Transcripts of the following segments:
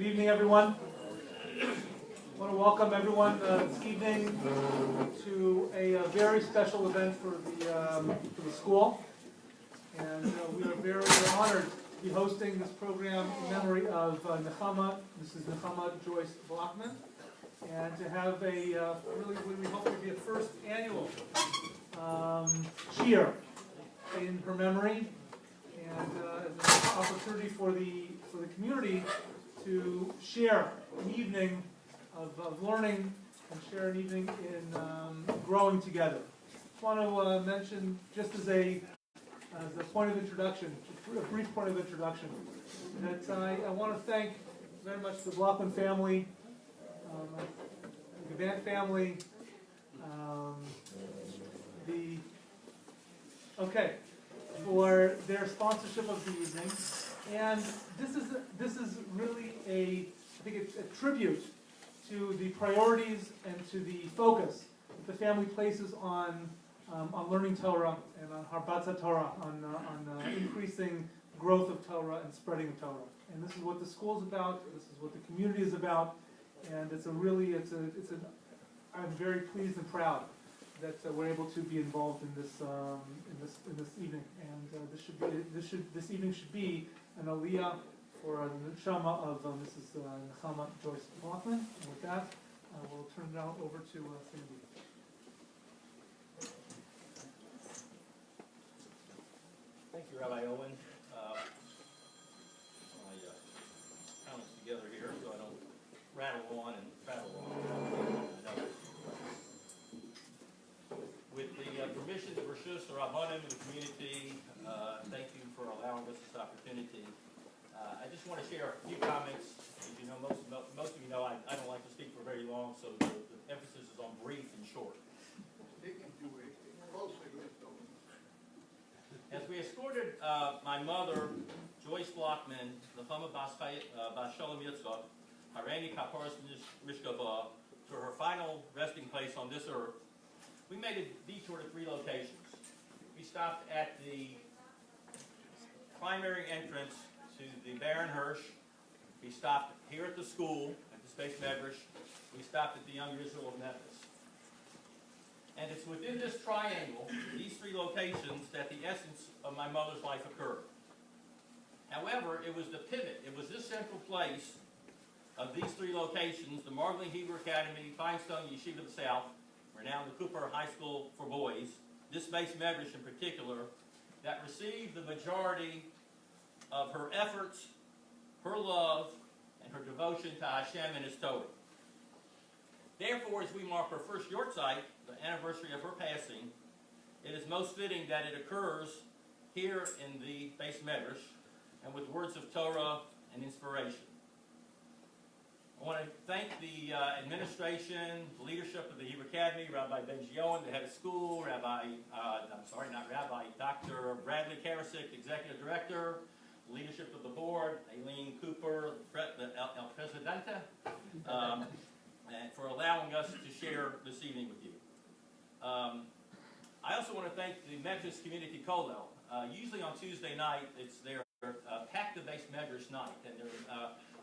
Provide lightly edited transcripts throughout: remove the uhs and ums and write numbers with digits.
evening, everyone. I want to welcome everyone this evening to a very special event for the school. And we are very honored to be hosting this program in memory of Nechama. This is Nechama Joyce Blockman. And to have a really, we hope to be a first annual Shiur in her memory, and as an opportunity for the community to share an evening of learning and share an evening in growing together. I want to mention, just as a point of introduction, a brief point of introduction, that I want to thank very much the Blockman family, the Gavant family, for their sponsorship of the evening. And this is really I think it's a tribute to the priorities and to the focus that the family places on learning Torah and on Harbatzat Torah, on increasing growth of Torah and spreading of Torah. And this is what the school is about. This is what the community is about. And I'm very pleased and proud that we're able to be involved in this evening. And this evening should be an aliyah for the neshama of Mrs. Nechama Joyce Blockman. And with that, we'll turn it out over to Sandy. Thank you, Rabbi Owen. My comments together here so I don't rattle on and prattle on. With the permission of Rishus Rabbanim in the community, thank you for allowing us this opportunity. I just want to share a few comments. As you know, most of you know I don't like to speak for very long, so the emphasis is on brief and short. As we escorted my mother, Joyce Blockman, Nechama Bas Shalom Yitzchak, Harani Kaparas Mishkava, to her final resting place on this earth, we made a detour to 3 locations. We stopped at the primary entrance to the Baron Hirsch. We stopped here at the school, at the Space Medrash. We stopped at the Young Israel of Memphis. And it's within this triangle, these 3 locations, that the essence of my mother's life occurred. However, it was the pivot. It was this central place of these 3 locations, the Marveling Hebrew Academy, Feinstein Yeshiva of the South, renowned the Cooper High School for Boys, this Space Medrash in particular, that received the majority of her efforts, her love, and her devotion to Hashem and His Torah. Therefore, as we mark her first Yortzeit, the anniversary of her passing, it is most fitting that it occurs here in the Beis Medrash and with words of Torah and inspiration. I want to thank the administration, the leadership of the Hebrew Academy, Rabbi Ben-Gioan, the head of school, Dr. Bradley Karasik, executive director, the leadership of the board, Aileen Cooper, El Presidente, and for allowing us to share this evening with you. I also want to thank the Memphis Community Kollel. Usually on Tuesday night, it's their Pack the Beis Medrash night, and they're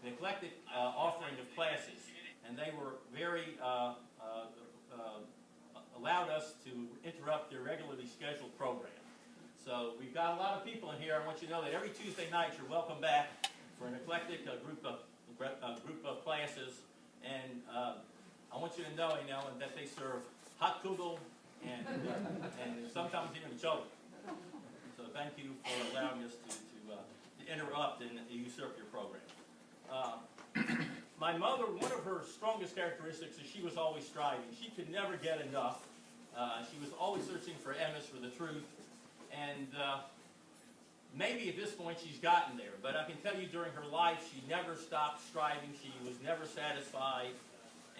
an eclectic offering of classes, and they were very allowed us to interrupt their regularly scheduled program. So we've got a lot of people in here. I want you to know that every Tuesday night you're welcome back for an eclectic group of classes, and I want you to know, that they serve hot kugel and sometimes even children. So thank you for allowing us to interrupt and usurp your program. My mother, one of her strongest characteristics is she was always striving. She could never get enough. She was always searching for emes, for the truth. And maybe at this point she's gotten there. But I can tell you during her life she never stopped striving. She was never satisfied.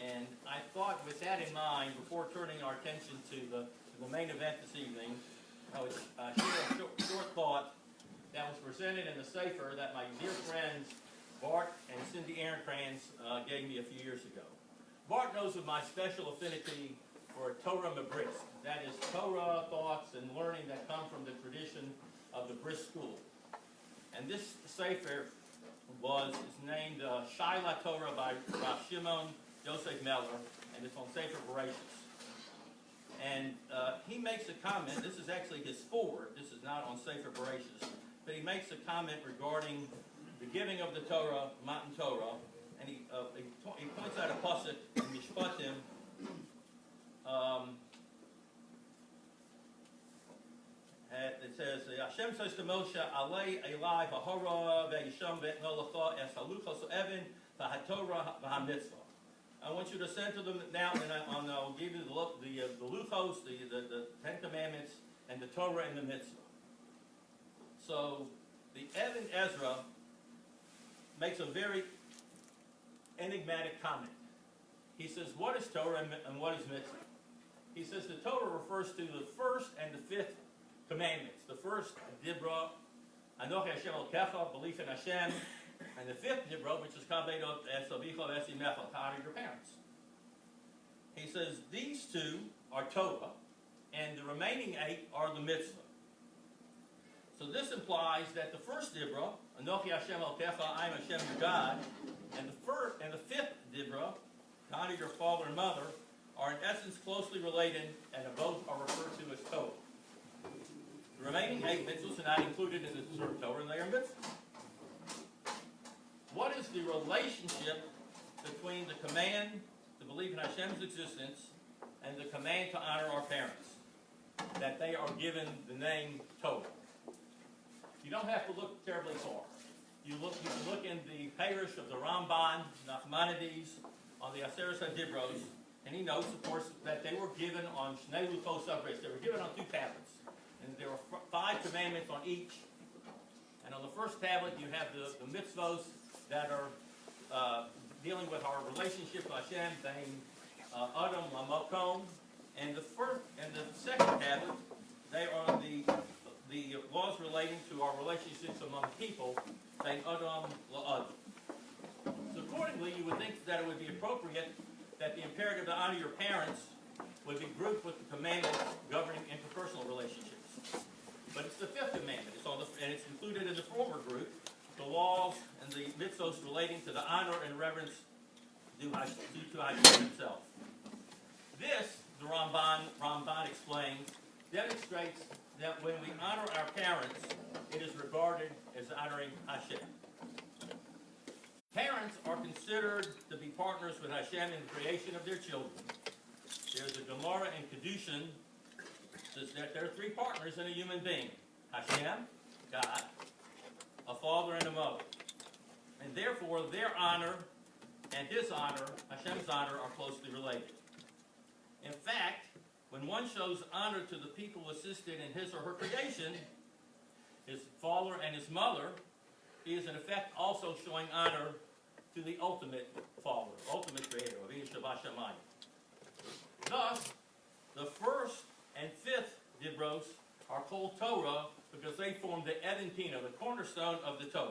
And I thought with that in mind, before turning our attention to the main event this evening, I would share a short thought that was presented in the Sefer that my dear friends Bart and Cindy Ehrenkrantz gave me a few years ago. Bart knows of my special affinity for Torah Mabris, that is Torah thoughts and learning that come from the tradition of the Bris school. And this Sefer is named Shaila Torah by Rav Shimon Yosef Meller, and it's on Sefer Bereshis. And he makes a comment. This is actually his forward. This is not on Sefer Bereshis, but he makes a comment regarding the giving of the Torah, Matan Torah, and he points out a pasuk in Mishpatim. It says, Hashem says to Moshe, Alei Elai v'hora ve'yisham ve'etnolacha es haluchos even v'hatorah v'hamitzvah. I want you to send to them now, and I'll give you the luchos, the Ten Commandments, and the Torah and the mitzvah. So the Even Ezra makes a very enigmatic comment. He says, what is Torah and what is mitzvah? He says the Torah refers to the first and the fifth commandments. The first, Dibra, Anochi Hashem Elokecha, belief in Hashem, and the fifth Dibra, which is Kabed es Avicha v'es Imecha, to honor your parents. He says these two are Torah, and the remaining 8 are the mitzvah. So this implies that the first Dibra, Anochi Hashem Elokecha, I am Hashem your God, and the fifth Dibra, to honor your father and mother, are in essence closely related, and both are referred to as Torah. The remaining 8 mitzvahs are not included in the Torah, and they are mitzvahs. What is the relationship between the command to believe in Hashem's existence and the command to honor our parents? That they are given the name Torah. You don't have to look terribly far. You can look in the parish of the Ramban, Nachmanides, on the Aseret HaDibros, and he notes, of course, that they were given on Shnei Luchos Sabres. They were given on 2 tablets. And there were 5 commandments on each. And on the first tablet, you have the mitzvos that are dealing with our relationship to Hashem, being Adam Lamokom. And the second tablet, they are the laws relating to our relationships among people, being Adam La'adam. So accordingly, you would think that it would be appropriate that the imperative to honor your parents would be grouped with the commandments governing interpersonal relationships. But it's the 5th commandment. And it's included in the former group, the laws and the mitzvos relating to the honor and reverence due to Hashem himself. This, the Ramban explains, demonstrates that when we honor our parents, it is regarded as honoring Hashem. Parents are considered to be partners with Hashem in the creation of their children. There's a Gemara in Kedushin says that there are 3 partners in a human being: Hashem, God, a father and a mother. And therefore, their honor and his honor, Hashem's honor, are closely related. In fact, when one shows honor to the people assisted in his or her creation, his father and his mother, he is in effect also showing honor to the ultimate Father, ultimate Creator, Aviv Shabbat Shamayim. Thus, the first and 5th Dibros are called Torah because they form the Even Pina, the cornerstone of the Torah.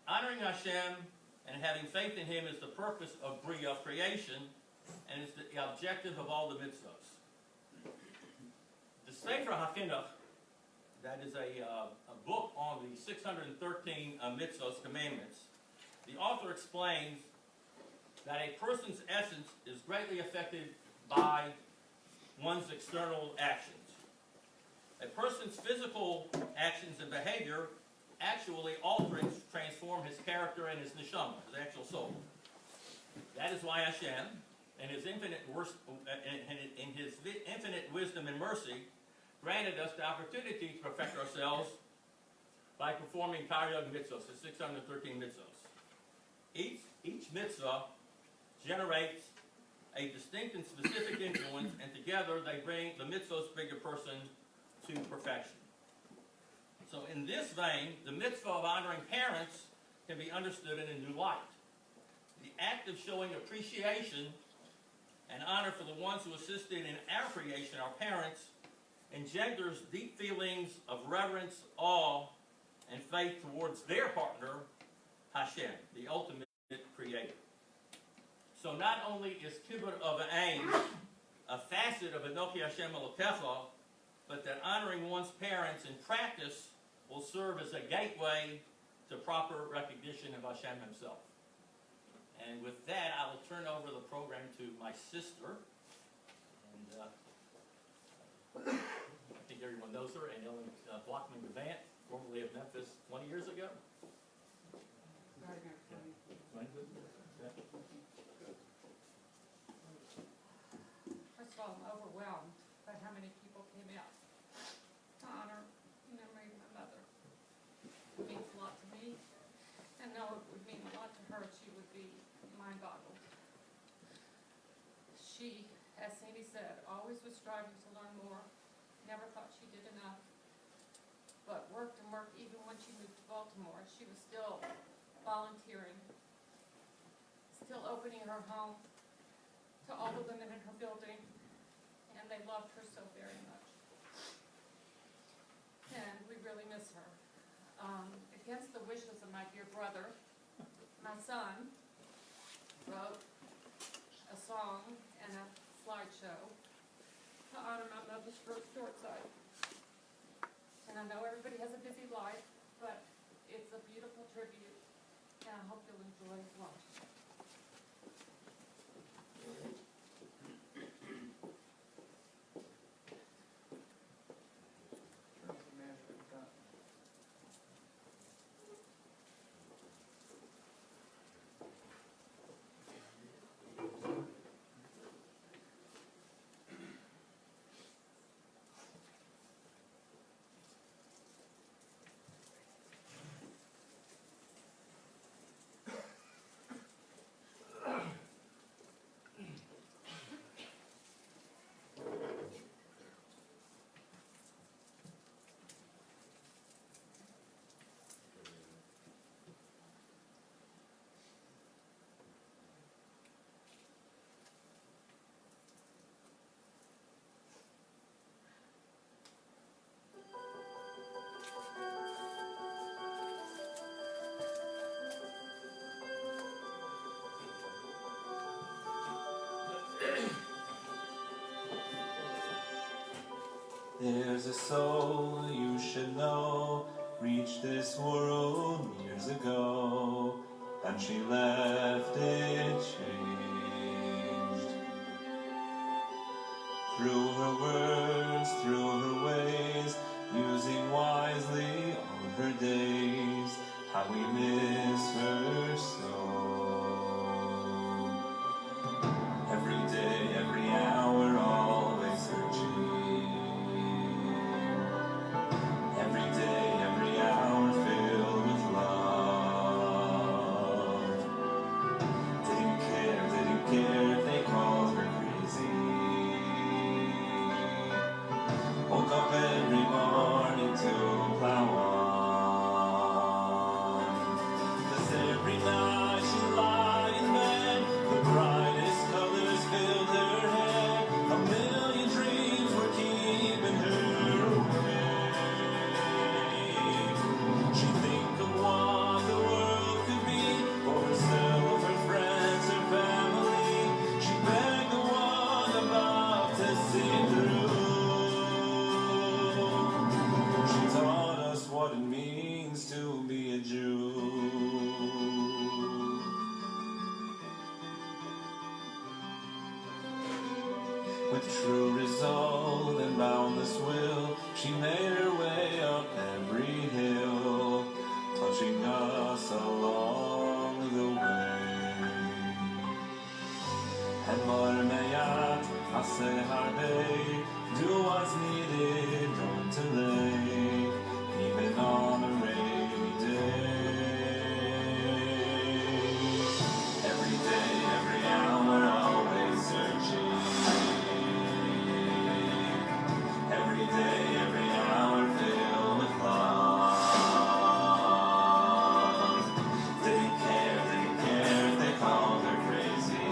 Honoring Hashem and having faith in Him is the purpose of Bria, of creation, and is the objective of all the mitzvahs. The Sefer HaChinuch, that is a book on the 613 mitzvahs, commandments. The author explains that a person's essence is greatly affected by one's external actions. A person's physical actions and behavior actually alter and transform his character and his neshama, his actual soul. That is why Hashem, in His infinite wisdom and mercy, granted us the opportunity to perfect ourselves by performing Taryag mitzvahs, the 613 mitzvahs. Each mitzvah generates a distinct and specific influence, and together they bring the mitzvahs bring a person to perfection. So in this vein, the mitzvah of honoring parents can be understood in a new light. The act of showing appreciation and honor for the ones who assisted in our creation, our parents, engenders deep feelings of reverence, awe, and faith towards their partner, Hashem, the ultimate creator. So not only is kibbut of an aim a facet of Anochi Hashem Elokecha, but that honoring one's parents in practice will serve as a gateway to proper recognition of Hashem himself. And with that, I will turn over the program to my sister. And I think everyone knows her, and Ellen Blockman, formerly of Memphis 20 years ago. First of all, I'm overwhelmed by how many people came out to honor the memory of my mother. It means a lot to me, and know it would mean a lot to her. She would be mind-boggled. She, as Sandy said, always was striving to learn more, never thought she did enough, but worked and worked even when she moved to Baltimore. She was still volunteering, still opening her home to all the women in her building, and they loved her so very much. And we really miss her. Against the wishes of my dear brother, my son wrote a song and a slideshow to honor my mother's short side. And I know everybody has a busy life, but it's a beautiful tribute, and I hope you'll enjoy watching. There's a soul you should know, reached this world years ago, and she left it changed. Through her words, through her ways, using wisely all her days, how we miss her so. Every day, every hour, always searching. Every day, every hour filled with love. Didn't care if they called her crazy. Woke up every morning to plow on. 'Cause every night she lied in bed, the brightest colors filled her head. A million dreams were keeping her awake. She'd think of what the world could be for herself, her friends, her family. She begged the one above to see through. She taught us what it means to be a Jew. With true resolve and boundless will, she made her way up every hill, touching us along the way. And Barmeyat, Aseh Harbei, do what's needed, don't delay, even on a rainy day. Every day, every hour, always searching. Every day, every hour filled with love. Didn't care if they called her crazy.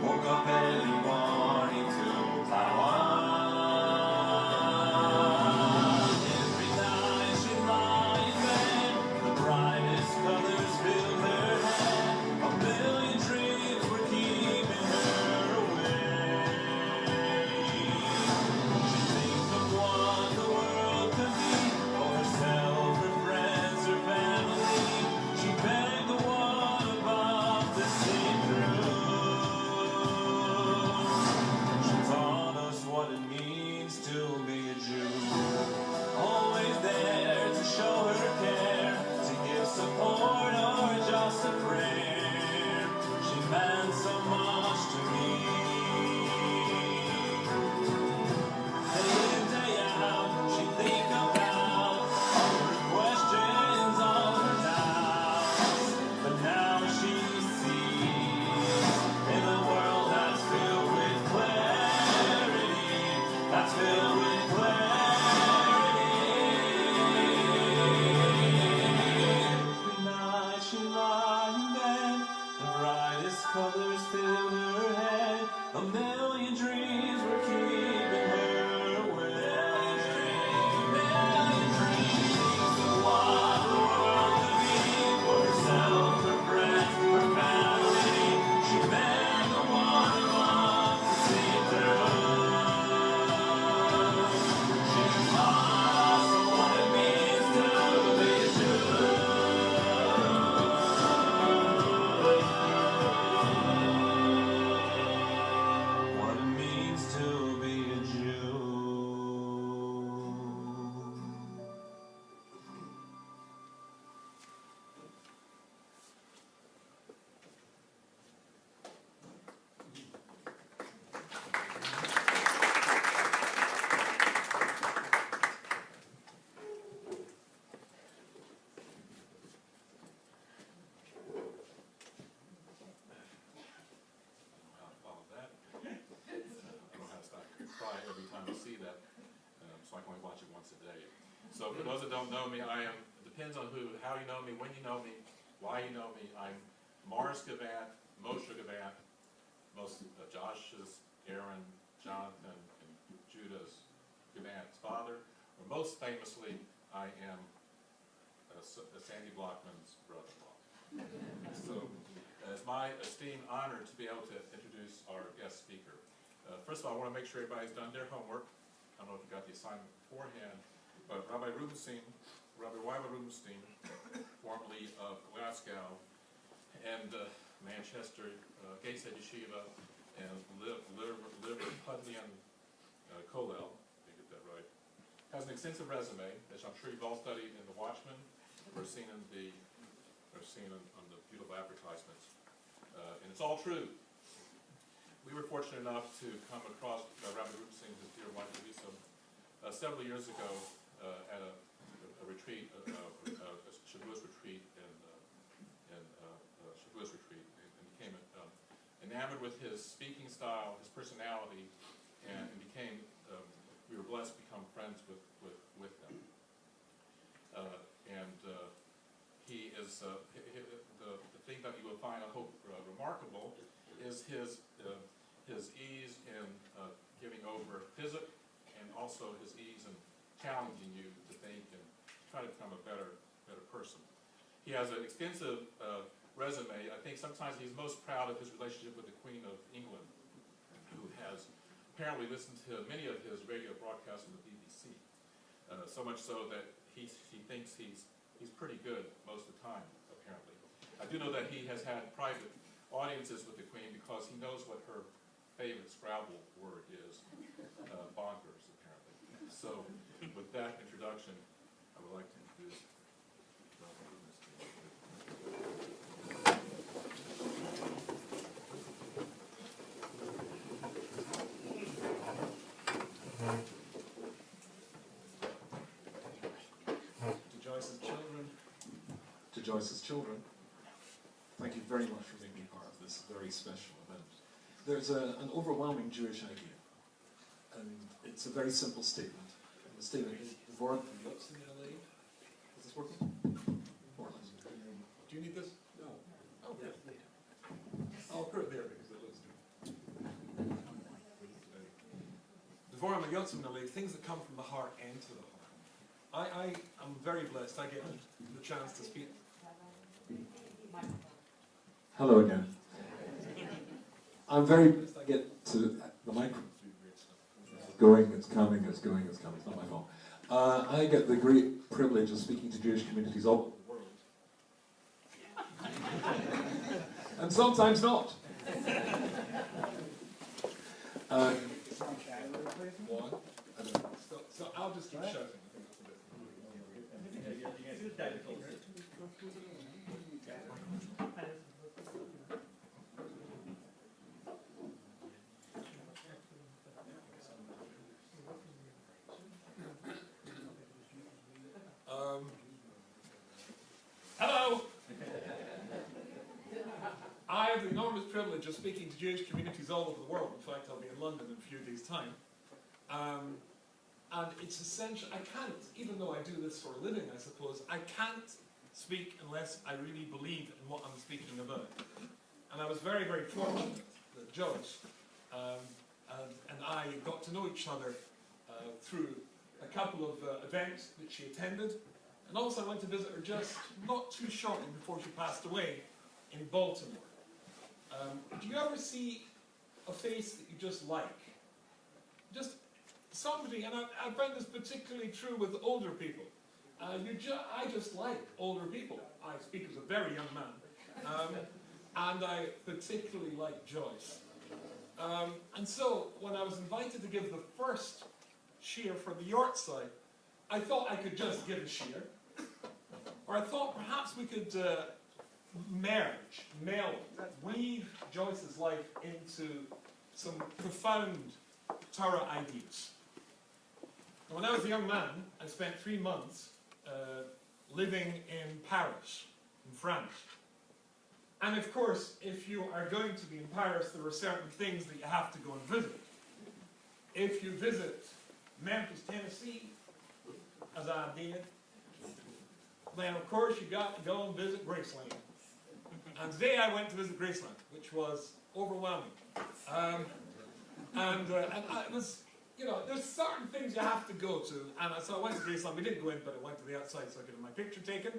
Woke up every morning to plow on. eyes filled with clarity. Every night she lay in bed, the brightest colors filled her head. A million dreams were keeping her awake. A million dreams of what the world could be for herself, her friends, her family. She met the one who loved to see through. She taught us what it means to be true. What it means to be a Jew. How to follow that. I don't know how to stop cry every time I see that, so I can only watch it once a day. So for those that don't know me, it depends on how you know me, when you know me, why you know me. I'm Mars Gavat, Moshe Gavat, Josh's, Aaron, Jonathan, and Judah's Gavat's father. Or most famously, I am Sandy Blockman's brother-in-law. So it's my esteemed honor to be able to introduce our guest speaker. First of all, I want to make sure everybody's done their homework. I don't know if you got the assignment beforehand, but Rabbi Rubenstein, formerly of Glasgow and Manchester, Gateshead Yeshiva, and Liverpudlian Kollel, did I get that right, has an extensive resume, as I'm sure you've all studied in The Watchman, or seen on the beautiful advertisements. And it's all true. We were fortunate enough to come across Rabbi Rubenstein, his dear wife Lisa, several years ago at a retreat, a Shavuos retreat, and became enamored with his speaking style, his personality, and became. We were blessed to become friends with him. He is the thing that you will find, I hope, remarkable is his ease in giving over physic, and also his ease in challenging you to think and try to become a better person. He has an extensive resume. I think sometimes he's most proud of his relationship with the Queen of England, who has apparently listened to many of his radio broadcasts on the BBC. So much so that he thinks he's pretty good most of the time, apparently. I do know that he has had private audiences with the Queen because he knows what her favorite Scrabble word is, bonkers, apparently. So, with that introduction, I would like to introduce Rabbi Rubenstein. To Joyce's children, thank you very much for making me part of this very special event. There's an overwhelming Jewish idea, and it's a very simple statement. And the statement is, Is this working? More or less. Do you need this? No. Oh, yeah. I'll put it there because it looks good. Devorah Yotzim Nalev, things that come from the heart and to the heart. I am very blessed. I get the chance to speak. Hello again. I'm very pleased I get to the microphone. It's going, it's coming, it's going, it's coming. It's not my fault. I get the great privilege of speaking to Jewish communities all over the world. And sometimes not. So I'll just keep shouting. Hello! I have the enormous privilege of speaking to Jewish communities all over the world. In fact, I'll be in London in a few days' time. And it's essential. I can't, even though I do this for a living, I suppose, I can't speak unless I really believe in what I'm speaking about. And I was very, very fortunate that Joyce and I got to know each other through a couple of events that she attended. And also I went to visit her just not too shortly before she passed away in Baltimore. Do you ever see a face that you just like? Just somebody, and I find this particularly true with older people. I just like older people. I speak as a very young man. And I particularly like Joyce. And so, when I was invited to give the first shiur for the Yorkshire, I thought I could just give a shiur. Or I thought perhaps we could meld, weave Joyce's life into some profound Torah ideas. And when I was a young man, I spent 3 months living in Paris, in France. And of course, if you are going to be in Paris, there are certain things that you have to go and visit. If you visit Memphis, Tennessee, as I did, then of course you got to go and visit Graceland. And today I went to visit Graceland, which was overwhelming. And it was, you know, there's certain things you have to go to. And so I went to Graceland. We didn't go in, but I went to the outside so I could have my picture taken.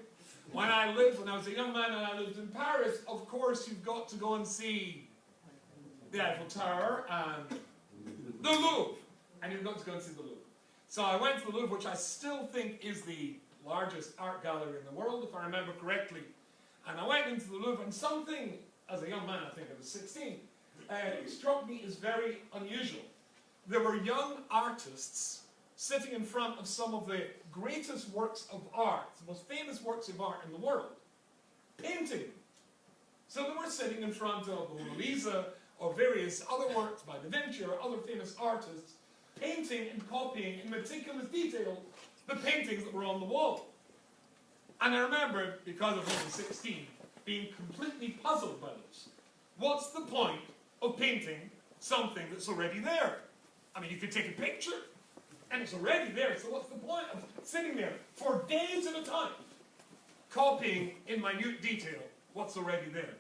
When I was a young man and I lived in Paris, of course you've got to go and see the Eiffel Tower and the Louvre. And you've got to go and see the Louvre. So I went to the Louvre, which I still think is the largest art gallery in the world, if I remember correctly. And I went into the Louvre, and something, as a young man, I think I was 16, struck me as very unusual. There were young artists sitting in front of some of the greatest works of art, the most famous works of art in the world, painting. So they were sitting in front of the Mona Lisa, or various other works by Da Vinci, or other famous artists, painting and copying in meticulous detail the paintings that were on the wall. And I remember, because I was only 16, being completely puzzled by this. What's the point of painting something that's already there? I mean, you could take a picture, and it's already there, so what's the point of sitting there for days at a time, copying in minute detail what's already there?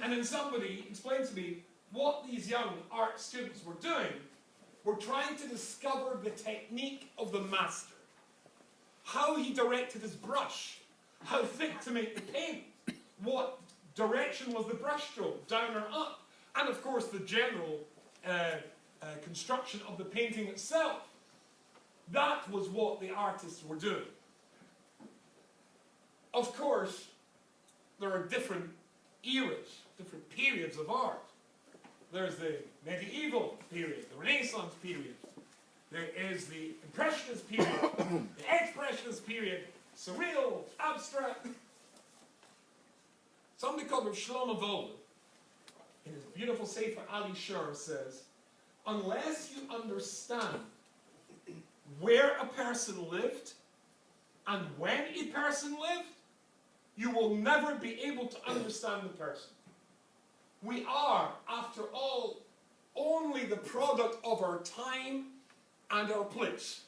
And then somebody explained to me what these young art students were doing, were trying to discover the technique of the master. How he directed his brush, how thick to make the paint, what direction was the brush stroke, down or up, and of course the general construction of the painting itself. That was what the artists were doing. Of course, there are different eras, different periods of art. There's the medieval period, the Renaissance period. There is the Impressionist period, the Expressionist period, surreal, abstract. Somebody called Shlomo Volin, in his beautiful Sefer Ali Shiur, says, unless you understand where a person lived and when a person lived, you will never be able to understand the person. We are, after all, only the product of our time and our place.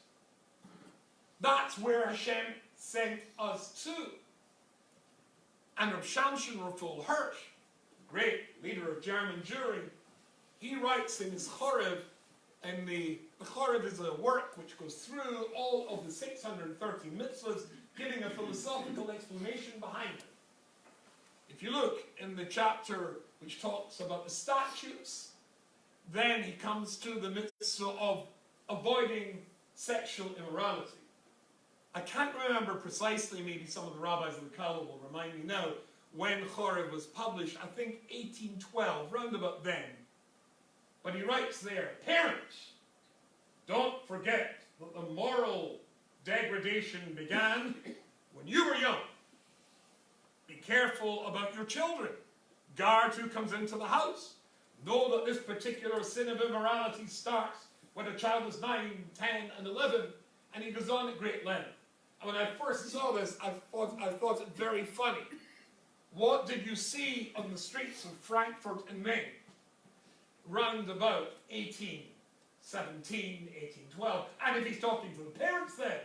That's where Hashem sent us to. And Reb Shamshon Raphael Hirsch, great leader of German Jewry, he writes in his Chorev, and the Chorev is a work which goes through all of the 630 mitzvahs, giving a philosophical explanation behind it. If you look in the chapter which talks about the statutes, then he comes to the mitzvah of avoiding sexual immorality. I can't remember precisely, maybe some of the rabbis of the Kala will remind me now, when Chorev was published, I think 1812, round about then. But he writes there, parents, don't forget that the moral degradation began when you were young. Be careful about your children. Guard who comes into the house. Know that this particular sin of immorality starts when a child is 9, 10, and 11, and he goes on at great length. And when I first saw this, I thought it very funny. What did you see on the streets of Frankfurt and Main round about 18 17, 18, 12. And if he's talking to the parents then,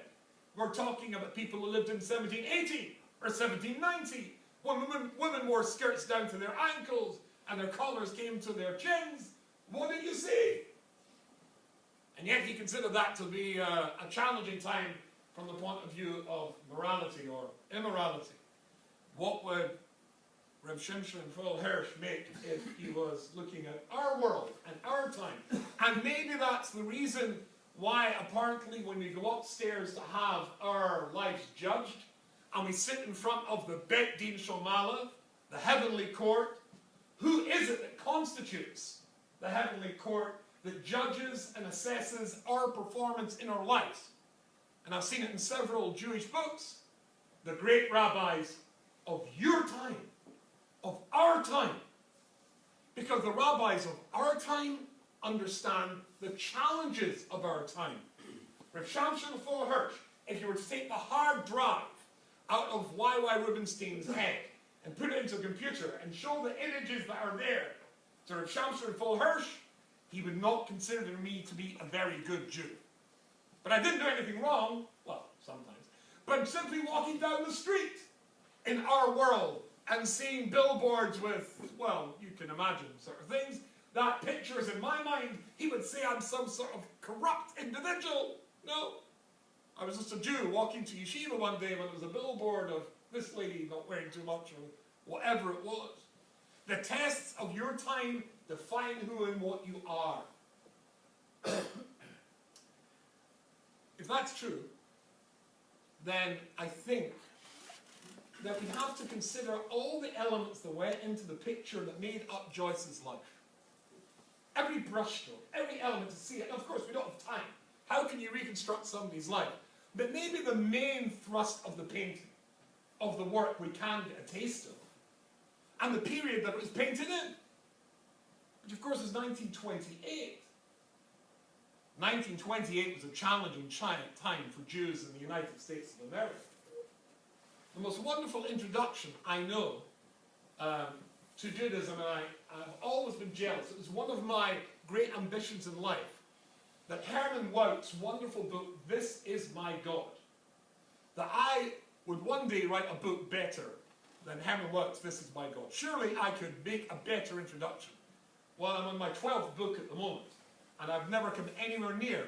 we're talking about people who lived in 1780 or 1790, when women wore skirts down to their ankles and their collars came to their chins. What did you see? And yet he considered that to be a challenging time from the point of view of morality or immorality. What would Reb Shimshon Full Hirsch make if he was looking at our world and our time? And maybe that's the reason why apparently when we go upstairs to have our lives judged, and we sit in front of the Bet Din Shomala, the heavenly court, who is it that constitutes the heavenly court that judges and assesses our performance in our lives? And I've seen it in several Jewish books. The great rabbis of your time, of our time. Because the rabbis of our time understand the challenges of our time. Reb Shimshon Full Hirsch, if you were to take the hard drive out of Y.Y. Rubinstein's head and put it into a computer and show the images that are there to Reb Shimshon Full Hirsch, he would not consider me to be a very good Jew. But I didn't do anything wrong, well, sometimes, but simply walking down the street in our world and seeing billboards with, well, you can imagine sort of things, that pictures in my mind, he would say I'm some sort of corrupt individual. No. I was just a Jew walking to yeshiva one day when there was a billboard of this lady not wearing too much or whatever it was. The tests of your time define who and what you are. If that's true, then I think that we have to consider all the elements that went into the picture that made up Joyce's life. Every brushstroke, every element to see it. And of course, we don't have time. How can you reconstruct somebody's life? But maybe the main thrust of the painting, of the work we can get a taste of, and the period that it was painted in, which of course is 1928. 1928 was a challenging time for Jews in the United States of America. The most wonderful introduction I know to Judaism, and I've always been jealous. It was one of my great ambitions in life, that Herman Wout's wonderful book, This Is My God, that I would one day write a book better than Herman Wout's This Is My God. Surely I could make a better introduction. Well, I'm on my 12th book at the moment, and I've never come anywhere near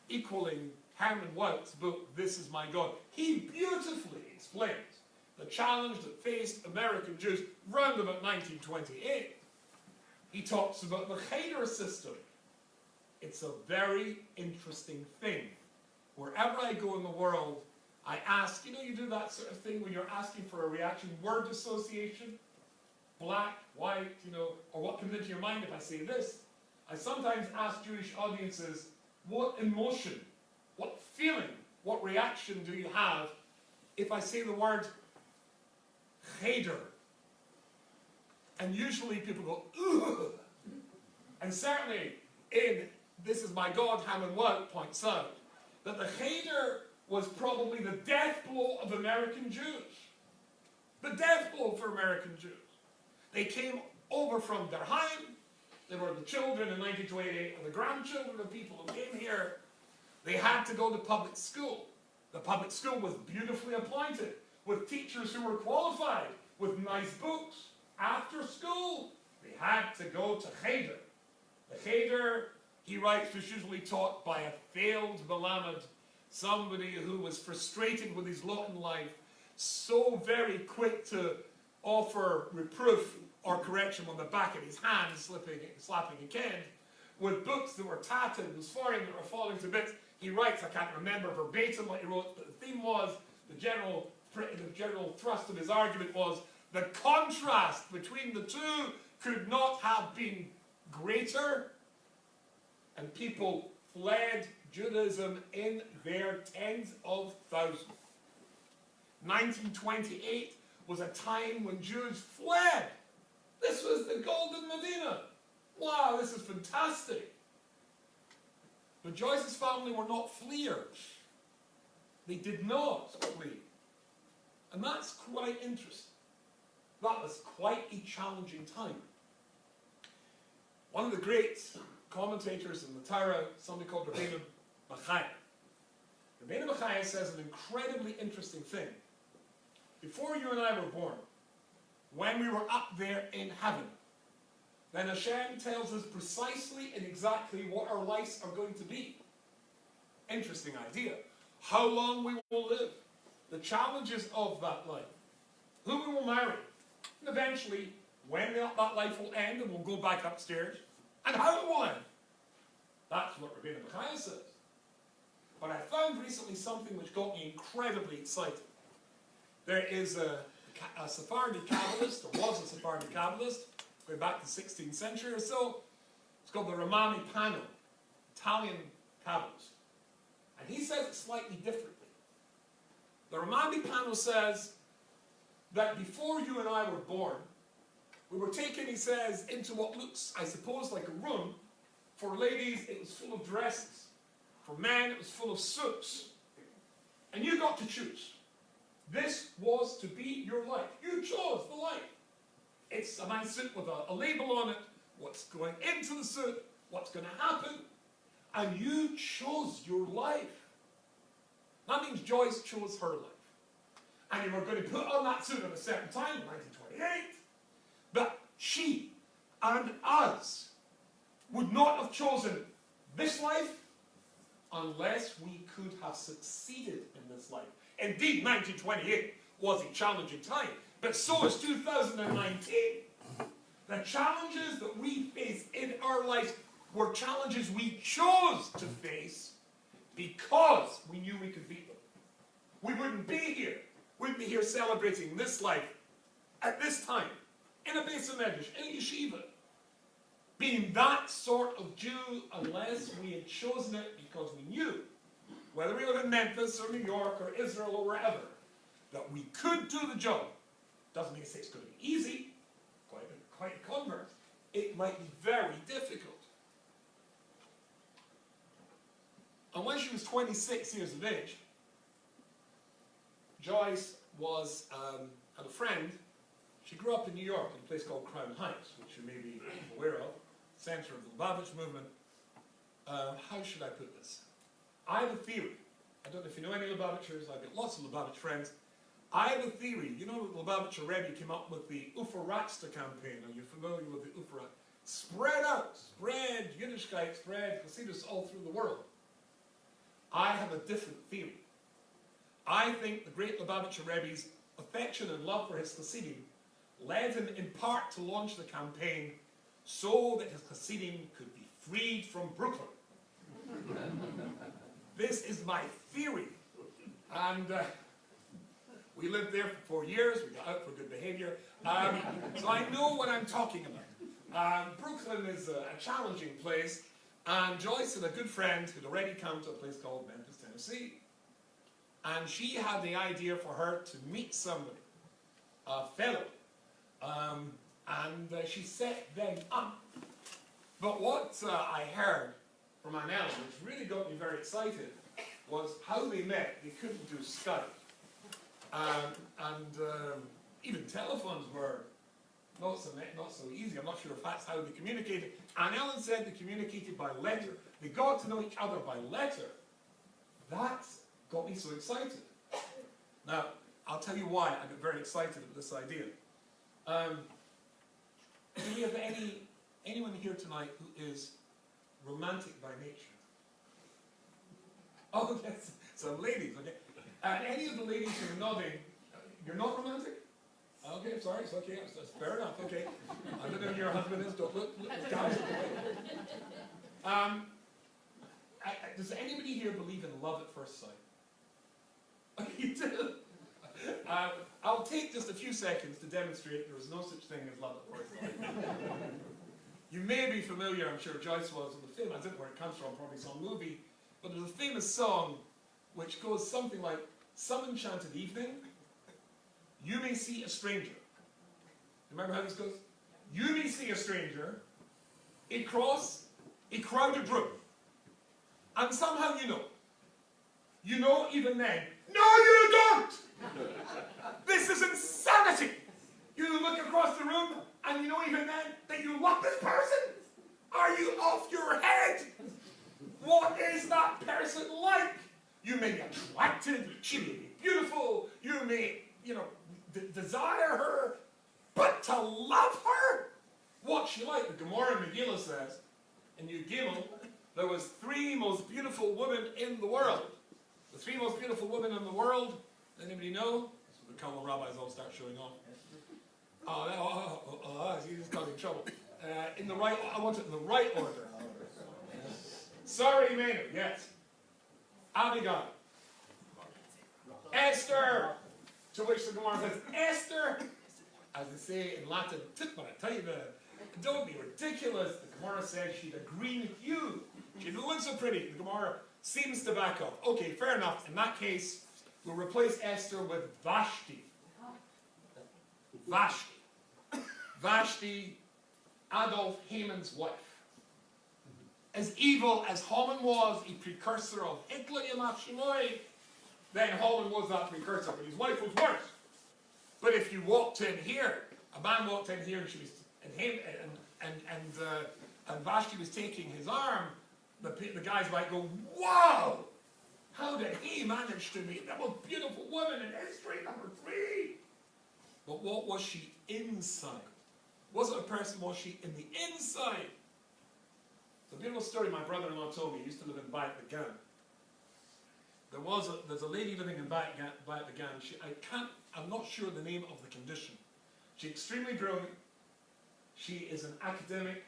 equaling Herman Wout's book, This Is My God. He beautifully explains the challenge that faced American Jews round about 1928. He talks about the Cheder system. It's a very interesting thing. Wherever I go in the world, I ask, you do that sort of thing when you're asking for a reaction, word association, black, white, or what comes into your mind if I say this. I sometimes ask Jewish audiences, what emotion, what feeling, what reaction do you have if I say the word cheder? And usually people go, ugh. And certainly in This Is My God, Herman Wout points out that the cheder was probably the death blow of American Jews. The death blow for American Jews. They came over from their Heim. They were the children in 1928 and the grandchildren of people who came here. They had to go to public school. The public school was beautifully appointed, with teachers who were qualified, with nice books. After school, they had to go to cheder. The cheder, he writes, was usually taught by a failed Melamed, somebody who was frustrated with his lot in life, so very quick to offer reproof or correction on the back of his hand, slapping a kid, with books that were tattered and swearing that were falling to bits. He writes, I can't remember verbatim what he wrote, but the theme was, the general thrust of his argument was, the contrast between the two could not have been greater, and people fled Judaism in their tens of thousands. 1928 was a time when Jews fled. This was the Golden Medina. Wow, this is fantastic. But Joyce's family were not fleers. They did not flee. And that's quite interesting. That was quite a challenging time. One of the great commentators in the Torah, somebody called Rabbeinu Bachai. Rabbeinu Bachai says an incredibly interesting thing. Before you and I were born, when we were up there in heaven, then Hashem tells us precisely and exactly what our lives are going to be. Interesting idea. How long we will live, the challenges of that life, who we will marry, and eventually when that life will end and we'll go back upstairs, and how it will end. That's what Rabbeinu Bachai says. But I found recently something which got me incredibly excited. There is a Sephardi Kabbalist, or was a Sephardi Kabbalist, going back to the 16th century or so. It's called the Romani Pano, Italian Kabbalist. And he says it slightly differently. The Romani Pano says that before you and I were born, we were taken, he says, into what looks, I suppose, like a room. For ladies, it was full of dresses. For men, it was full of suits. And you got to choose. This was to be your life. You chose the life. It's a nice suit with a label on it, what's going into the suit, what's going to happen, and you chose your life. That means Joyce chose her life. And you were going to put on that suit at a certain time, 1928, but she and us would not have chosen this life unless we could have succeeded in this life. Indeed, 1928 was a challenging time, but so is 2019. The challenges that we face in our lives were challenges we chose to face because we knew we could beat them. We wouldn't be here. We'd be here celebrating this life at this time, in a base of medrash, in a yeshiva, being that sort of Jew unless we had chosen it because we knew, whether we live in Memphis or New York or Israel or wherever, that we could do the job. Doesn't mean to say it's going to be easy, quite a convert. It might be very difficult. And when she was 26 years of age, Joyce had a friend. She grew up in New York in a place called Crown Heights, which you may be aware of, center of the Lubavitch movement. How should I put this? I have a theory. I don't know if you know any Lubavitchers. I've got lots of Lubavitch friends. I have a theory. You know, the Lubavitcher Rebbe came up with the Uferratsta campaign. Are you familiar with the Uferrat? Spread out, spread Yiddishkeit, spread Hasidus all through the world. I have a different theory. I think the great Lubavitcher Rebbe's affection and love for his Hasidim led him in part to launch the campaign so that his Hasidim could be freed from Brooklyn. This is my theory. And we lived there for 4 years. We got out for good behavior. So I know what I'm talking about. Brooklyn is a challenging place. And Joyce had a good friend who'd already come to a place called Memphis, Tennessee. And she had the idea for her to meet somebody, a fellow. And she set them up. But what I heard from Annelle, which really got me very excited, was how they met. They couldn't do Skype. Even telephones were not so easy. I'm not sure if that's how they communicated. And Ellen said they communicated by letter. They got to know each other by letter. That got me so excited. Now, I'll tell you why I got very excited at this idea. Do we have anyone here tonight who is romantic by nature? Oh, yes, some ladies, okay. Any of the ladies who are nodding, you're not romantic? Okay, sorry, it's okay, that's fair enough, okay. I don't know who your husband is, don't look guys. Does anybody here believe in love at first sight? You do? I'll take just a few seconds to demonstrate there is no such thing as love at first sight. You may be familiar, I'm sure Joyce was, with the film, I don't know where it comes from, probably some movie, but there's a famous song which goes something like, "Some enchanted evening, you may see a stranger." Remember how this goes? You may see a stranger across a crowded room. And somehow you know. You know even then. No, you don't! This is insanity! You look across the room and you know even then that you love this person. Are you off your head? What is that person like? You may be attracted, she may be beautiful, you may, desire her, but to love her? What's she like? The Gemara in Megillah says, in Yud Gimel, there was 3 most beautiful women in the world. The 3 most beautiful women in the world, anybody know? So the Kalmar rabbis all start showing off. He's just causing trouble. I want it in the right order. Sorry, Maynard, yes. Abigail. Esther! To which the Gemara says, Esther! As they say in Latin, don't be ridiculous. The Gemara says she'd a green hue. She didn't look so pretty. The Gemara seems to back up. Okay, fair enough. In that case, we'll replace Esther with Vashti. Vashti, Adolf Haman's wife. As evil as Haman was, a precursor of Hitler, then Haman was that precursor, but his wife was worse. But if you walked in here, a man walked in here and she was, and Vashti was taking his arm, the guys might go, wow! How did he manage to meet the most beautiful woman in history, number 3? But what was she inside? Wasn't a person, was she in the inside? It's a beautiful story my brother-in-law told me. He used to live in Bayat Began. There's a lady living in Bayat Began. I'm not sure the name of the condition. She's extremely brilliant. She is an academic.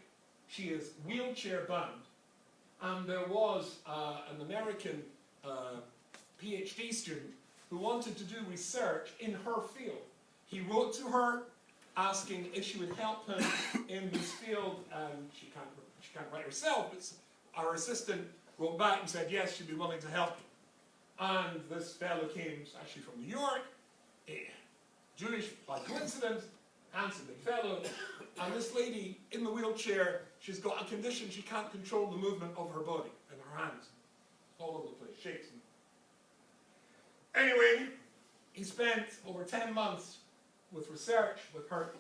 She is wheelchair bound. And there was an American PhD student who wanted to do research in her field. He wrote to her asking if she would help him in this field, and she can't write herself, but our assistant wrote back and said yes, she'd be willing to help him. And this fellow came actually from New York, Jewish by coincidence, handsome big fellow, and this lady in the wheelchair, she's got a condition, she can't control the movement of her body and her hands. All over the place, shakes. Anyway, he spent over 10 months with research, with her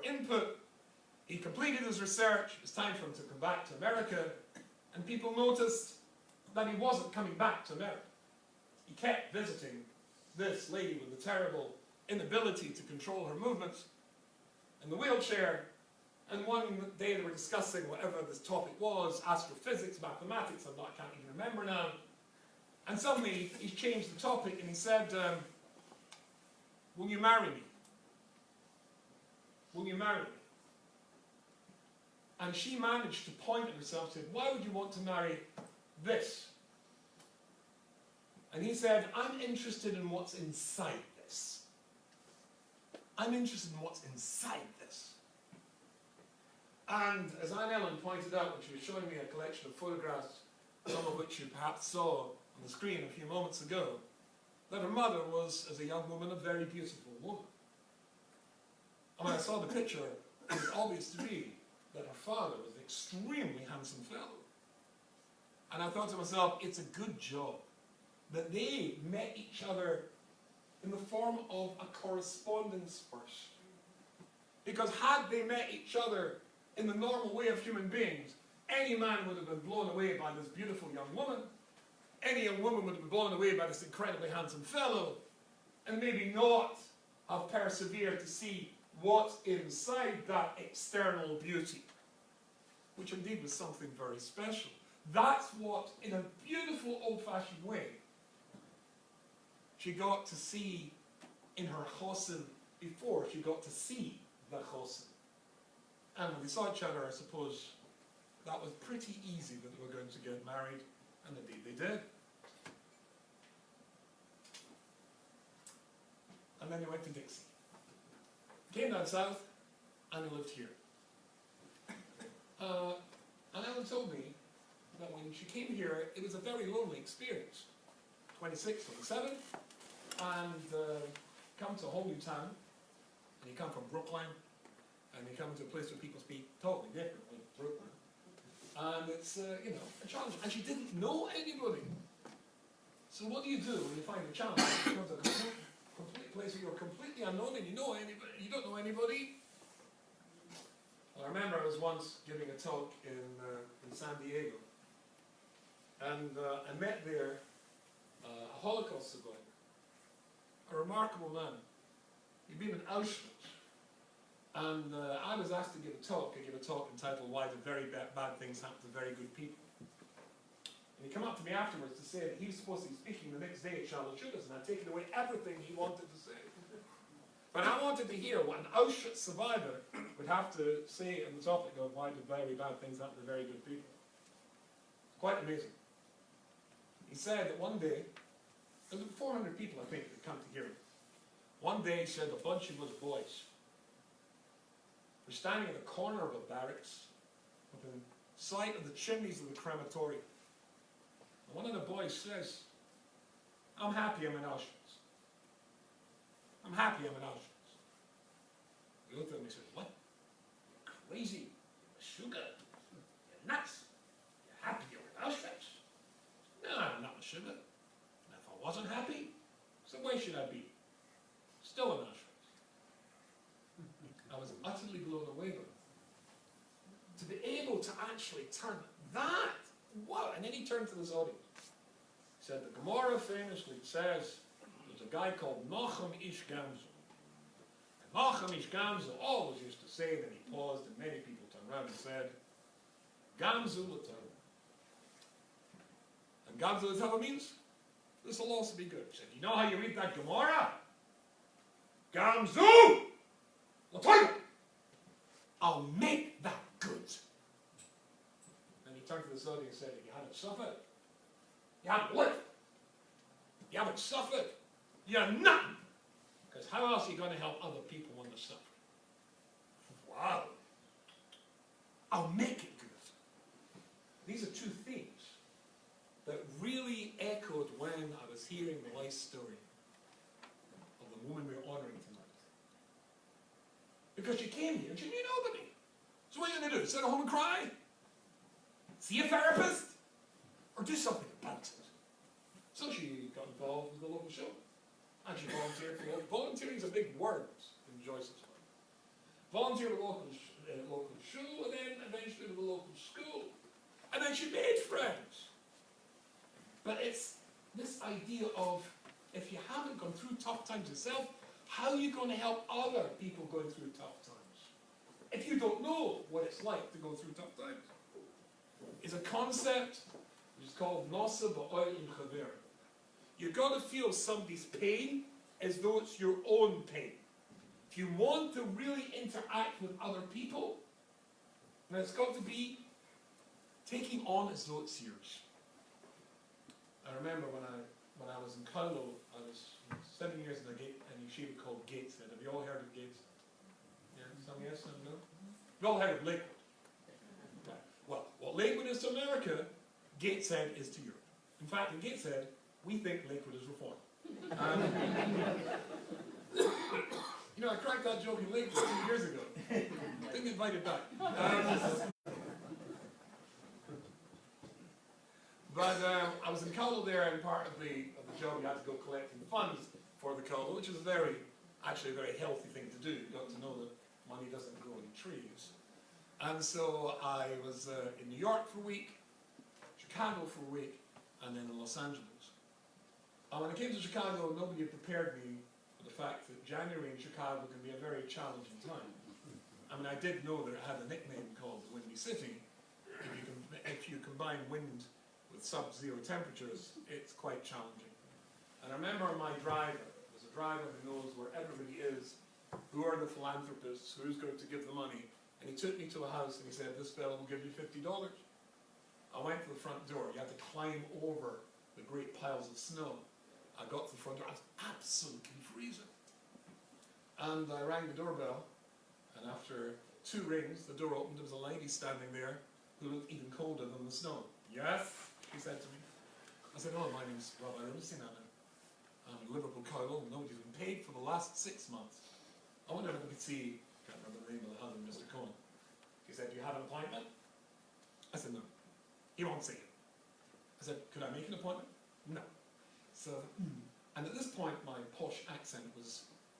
input. He completed his research. It was time for him to come back to America, and people noticed that he wasn't coming back to America. He kept visiting this lady with the terrible inability to control her movements in the wheelchair, and one day they were discussing whatever this topic was, astrophysics, mathematics, I can't even remember now, and suddenly he changed the topic and he said, will you marry me? Will you marry me? And she managed to point at herself and said, why would you want to marry this? And he said, I'm interested in what's inside this. I'm interested in what's inside this. And as Anne Ellen pointed out when she was showing me a collection of photographs, some of which you perhaps saw on the screen a few moments ago, that her mother was, as a young woman, a very beautiful woman. And when I saw the picture, it was obvious to me that her father was an extremely handsome fellow. And I thought to myself, it's a good job that they met each other in the form of a correspondence first. Because had they met each other in the normal way of human beings, any man would have been blown away by this beautiful young woman, any young woman would have been blown away by this incredibly handsome fellow, and maybe not have persevered to see what's inside that external beauty, which indeed was something very special. That's what, in a beautiful old-fashioned way, she got to see in her chosin before she got to see the chosin. And when they saw each other, I suppose that was pretty easy that they were going to get married, and indeed they did. And then they went to Dixie. Came down south, and they lived here. And Ellen told me that when she came here, it was a very lonely experience. 26, 27, and come to a whole new town, and you come from Brooklyn, and you come to a place where people speak totally differently, Brooklyn. And it's, a challenge. And she didn't know anybody. So what do you do when you find a challenge? It becomes a complete place where you're completely unknown and you don't know anybody. Well, I remember I was once giving a talk in San Diego, and I met there a Holocaust survivor, a remarkable man. He'd been in Auschwitz, and I was asked to give a talk. I gave a talk entitled "Why the Very Bad Things Happen to Very Good People." And he came up to me afterwards to say that he was supposed to be speaking the next day at Charlotte Shooter's, and I'd taken away everything he wanted to say. But I wanted to hear what an Auschwitz survivor would have to say on the topic of why do very bad things happen to very good people. Quite amazing. He said that one day, there were 400 people, I think, that come to hear him. One day, he said, a bunch of us boys were standing in the corner of a barracks within sight of the chimneys of the crematorium. And one of the boys says, I'm happy I'm in Auschwitz. I'm happy I'm in Auschwitz. The other one said, what? You're crazy. You're sugar. You're nuts. You're happy you're in Auschwitz. No, I'm not a sugar. And if I wasn't happy, so where should I be? Still in Auschwitz. I was utterly blown away by it. To be able to actually turn that, wow, and then he turned to this audience. He said, the Gemara famously says, there's a guy called Nachum Ish Gamzu. And Nachum Ish Gamzu always used to say, then he paused, and many people turned around and said, Gamzu L'Torah. And Gamzu L'Torah means, this will also be good. He said, you know how you read that Gemara? Gamzu L'Torah. I'll make that good. Then he turned to this audience and said, you haven't suffered. You haven't lived. You haven't suffered. You're nothing. Because how else are you going to help other people when they're suffering? Wow. I'll make it good. These are two themes that really echoed when I was hearing the life story of the woman we're honoring tonight. Because she came here and she knew nobody. So what are you going to do? Sit at home and cry? See a therapist? Or do something about it? So she got involved with the local show. And she volunteered for local. Volunteering is a big word in Joyce's life. Volunteered at the local show, and then eventually to the local school. And then she made friends. But it's this idea of, if you haven't gone through tough times yourself, how are you going to help other people going through tough times? If you don't know what it's like to go through tough times. It's a concept which is called Nosa Ba'oil Chaver. You've got to feel somebody's pain as though it's your own pain. If you want to really interact with other people, then it's got to be taking on as though it's yours. I remember when I was in Carlo, I was 7 years in a yeshiva called Gateshead. Have you all heard of Gateshead? Yeah, some yes, some no? You've all heard of Lakewood. Right. Well, what Lakewood is to America, Gateshead is to Europe. In fact, in Gateshead, we think Lakewood is reformed. You know, I cracked that joke in Lakewood 2 years ago. Didn't get invited back. But I was in Colo there, and part of the job you had to go collecting funds for the Colo, which is actually a very healthy thing to do. You got to know that money doesn't grow in trees. And so I was in New York for a week, Chicago for a week, and then in Los Angeles. And when I came to Chicago, nobody had prepared me for the fact that January in Chicago can be a very challenging time. I mean, I did know that it had a nickname called the Windy City. If you combine wind with sub-zero temperatures, it's quite challenging. And I remember my driver, there's a driver who knows where everybody is, who are the philanthropists, who's going to give the money. And he took me to a house and he said, this fellow will give you $50. I went to the front door. You had to climb over the great piles of snow. I got to the front door. I was absolutely freezing. And I rang the doorbell, and after 2 rings, the door opened. There was a lady standing there who looked even colder than the snow. Yes, she said to me. I said, oh, my name's Rabbi Rusin. I'm in Liverpool, Colo. Nobody's been paid for the last 6 months. I wondered if I could see, I can't remember the name of the husband, Mr. Cohen. He said, do you have an appointment? I said, no. He won't see it. I said, could I make an appointment? No. So, and at this point, my posh accent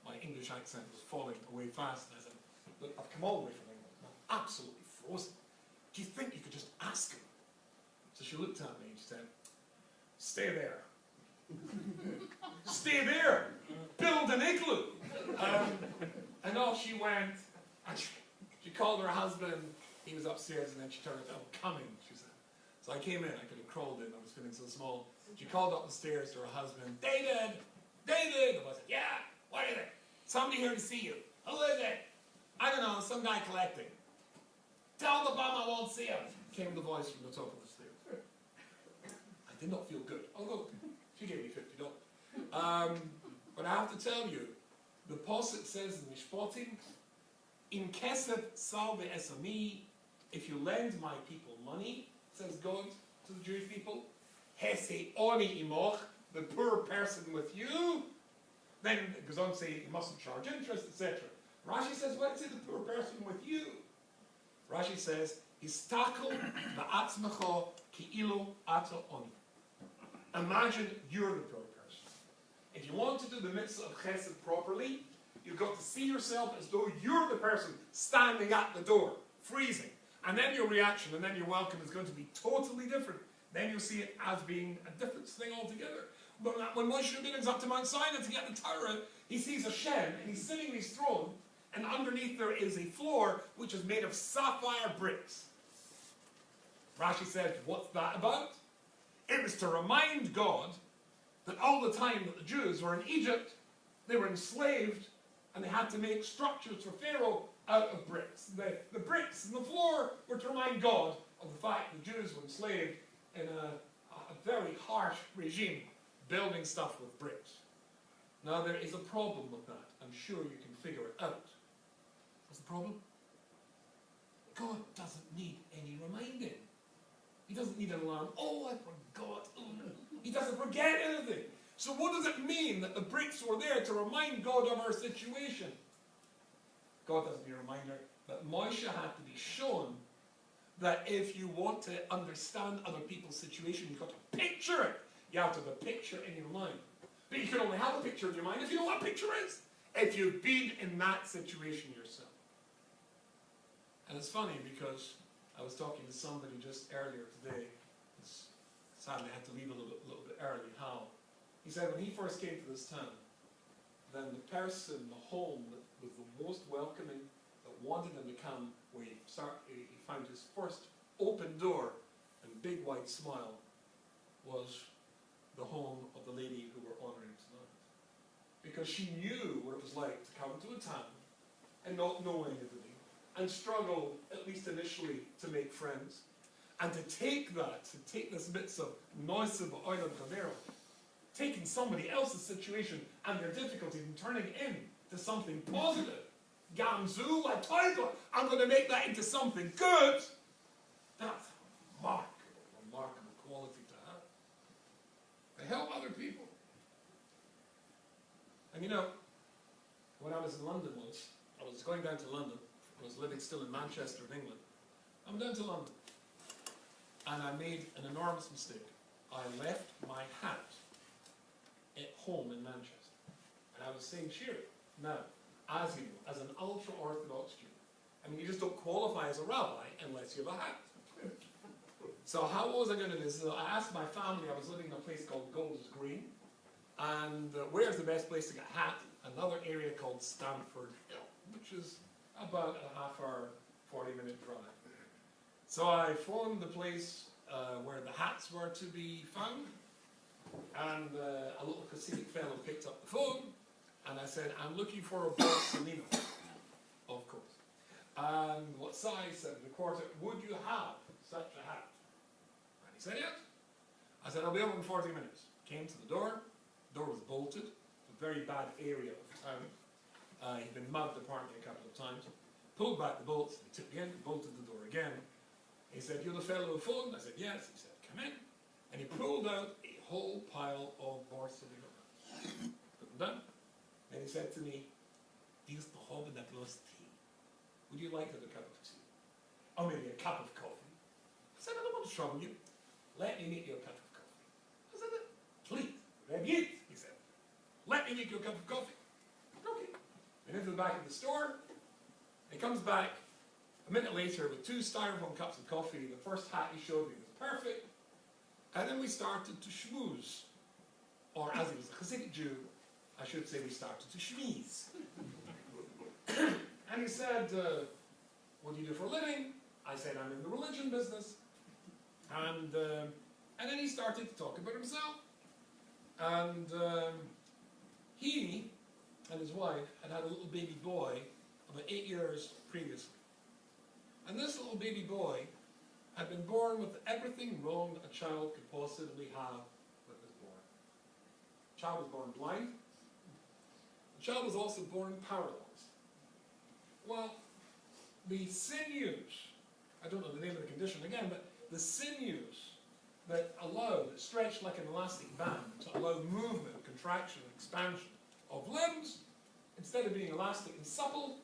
my English accent was falling away fast. And I said, look, I've come all the way from England. absolutely frozen. Do you think you could just ask him? So she looked at me and she said, stay there. Stay there. Build an igloo. And off she went, and she called her husband. He was upstairs, and then she turned, I'm coming, she said. So I came in, I could have crawled in, I was feeling so small. She called up the stairs to her husband, David! David! And I said, yeah, what is it? Somebody here to see you. Who is it? I don't know, some guy collecting. Tell the bum I won't see him. Came the voice from the top of the stairs. I did not feel good. Although, she gave me $50. But I have to tell you, the posset says in Mishpatim, in kesef salve esami, if you lend my people money, says God to the Jewish people, hese oni imoch, the poor person with you, then it goes on to say you mustn't charge interest, etc. Rashi says, why does it say the poor person with you? Rashi says, Histakel ba'atzmecho ki'ilu ato oni. Imagine you're the poor person. If you want to do the mitzvah of chesed properly, you've got to see yourself as though you're the person standing at the door, freezing. And then your reaction and then your welcome is going to be totally different. Then you'll see it as being a different thing altogether. But when Moshe Rabbeinu is up to Mount Sinai to get the Torah, he sees a Shem, and he's sitting in his throne, and underneath there is a floor which is made of sapphire bricks. Rashi says, what's that about? It was to remind God that all the time that the Jews were in Egypt, they were enslaved, and they had to make structures for Pharaoh out of bricks. The bricks in the floor were to remind God of the fact that Jews were enslaved in a very harsh regime, building stuff with bricks. Now there is a problem with that. I'm sure you can figure it out. What's the problem? God doesn't need any reminding. He doesn't need an alarm. Oh, I forgot. Oh, no. He doesn't forget anything. So what does it mean that the bricks were there to remind God of our situation? God doesn't need a reminder, but Moshe had to be shown that if you want to understand other people's situation, you've got to picture it. You have to have a picture in your mind. But you can only have a picture in your mind if you know what a picture is. If you've been in that situation yourself. And it's funny because I was talking to somebody just earlier today. Sadly, I had to leave a little bit early. How? He said when he first came to this town, then the person, the home that was the most welcoming, that wanted him to come, where he found his first open door and big white smile, was the home of the lady who we're honouring tonight. Because she knew what it was like to come to a town and not know anybody, and struggle, at least initially, to make friends, and to take this mitzvah of noisiv oilam chavero, taking somebody else's situation and their difficulties and turning it into something positive. Gamzu, I'm going to make that into something good. That's a remarkable quality to have. To help other people. And you know, when I was in London once, I was going down to London. I was living still in Manchester, in England. I'm down to London. And I made an enormous mistake. I left my hat at home in Manchester. And I was saying, Shiur, now, as you know, as an ultra-Orthodox Jew, I mean, you just don't qualify as a rabbi unless you have a hat. So how was I going to do this? So I asked my family, I was living in a place called Golders Green, and where's the best place to get a hat? Another area called Stamford Hill, which is about a half-hour, 40-minute drive. So I phoned the place where the hats were to be found, and a little Hasidic fellow picked up the phone, and I said, I'm looking for a Borsalino, of course. And what size? 7¼ would you have such a hat? And he said, yes. I said, I'll be over in 40 minutes. Came to the door was bolted, a very bad area of town. He'd been mugged apparently a couple of times. Pulled back the bolts, he took me in, bolted the door again. He said, you're the fellow who phoned? I said, yes. He said, come in. And he pulled out a whole pile of Borsalino. Put them down. And he said to me, "Dies to haben a glass tea. Would you like a cup of tea? Or maybe a cup of coffee?" I said, "I don't want to trouble you. Let me make you a cup of coffee." I said, "Please, Rebbe," he said. "Let me make you a cup of coffee." Okay. And into the back of the store. He comes back A minute later, with 2 styrofoam cups of coffee, the first hat he showed me was perfect. And then we started to schmooze. Or as he was a Hasidic Jew, I should say we started to schmeeze. And he said, what do you do for a living? I said, I'm in the religion business. And then he started to talk about himself. And he and his wife had had a little baby boy about 8 years previously. And this little baby boy had been born with everything wrong that a child could possibly have when it was born. The child was born blind. The child was also born paralyzed. Well, the sinews, I don't know the name of the condition again, but the sinews that stretched like an elastic band to allow movement, contraction, and expansion of limbs, instead of being elastic and supple,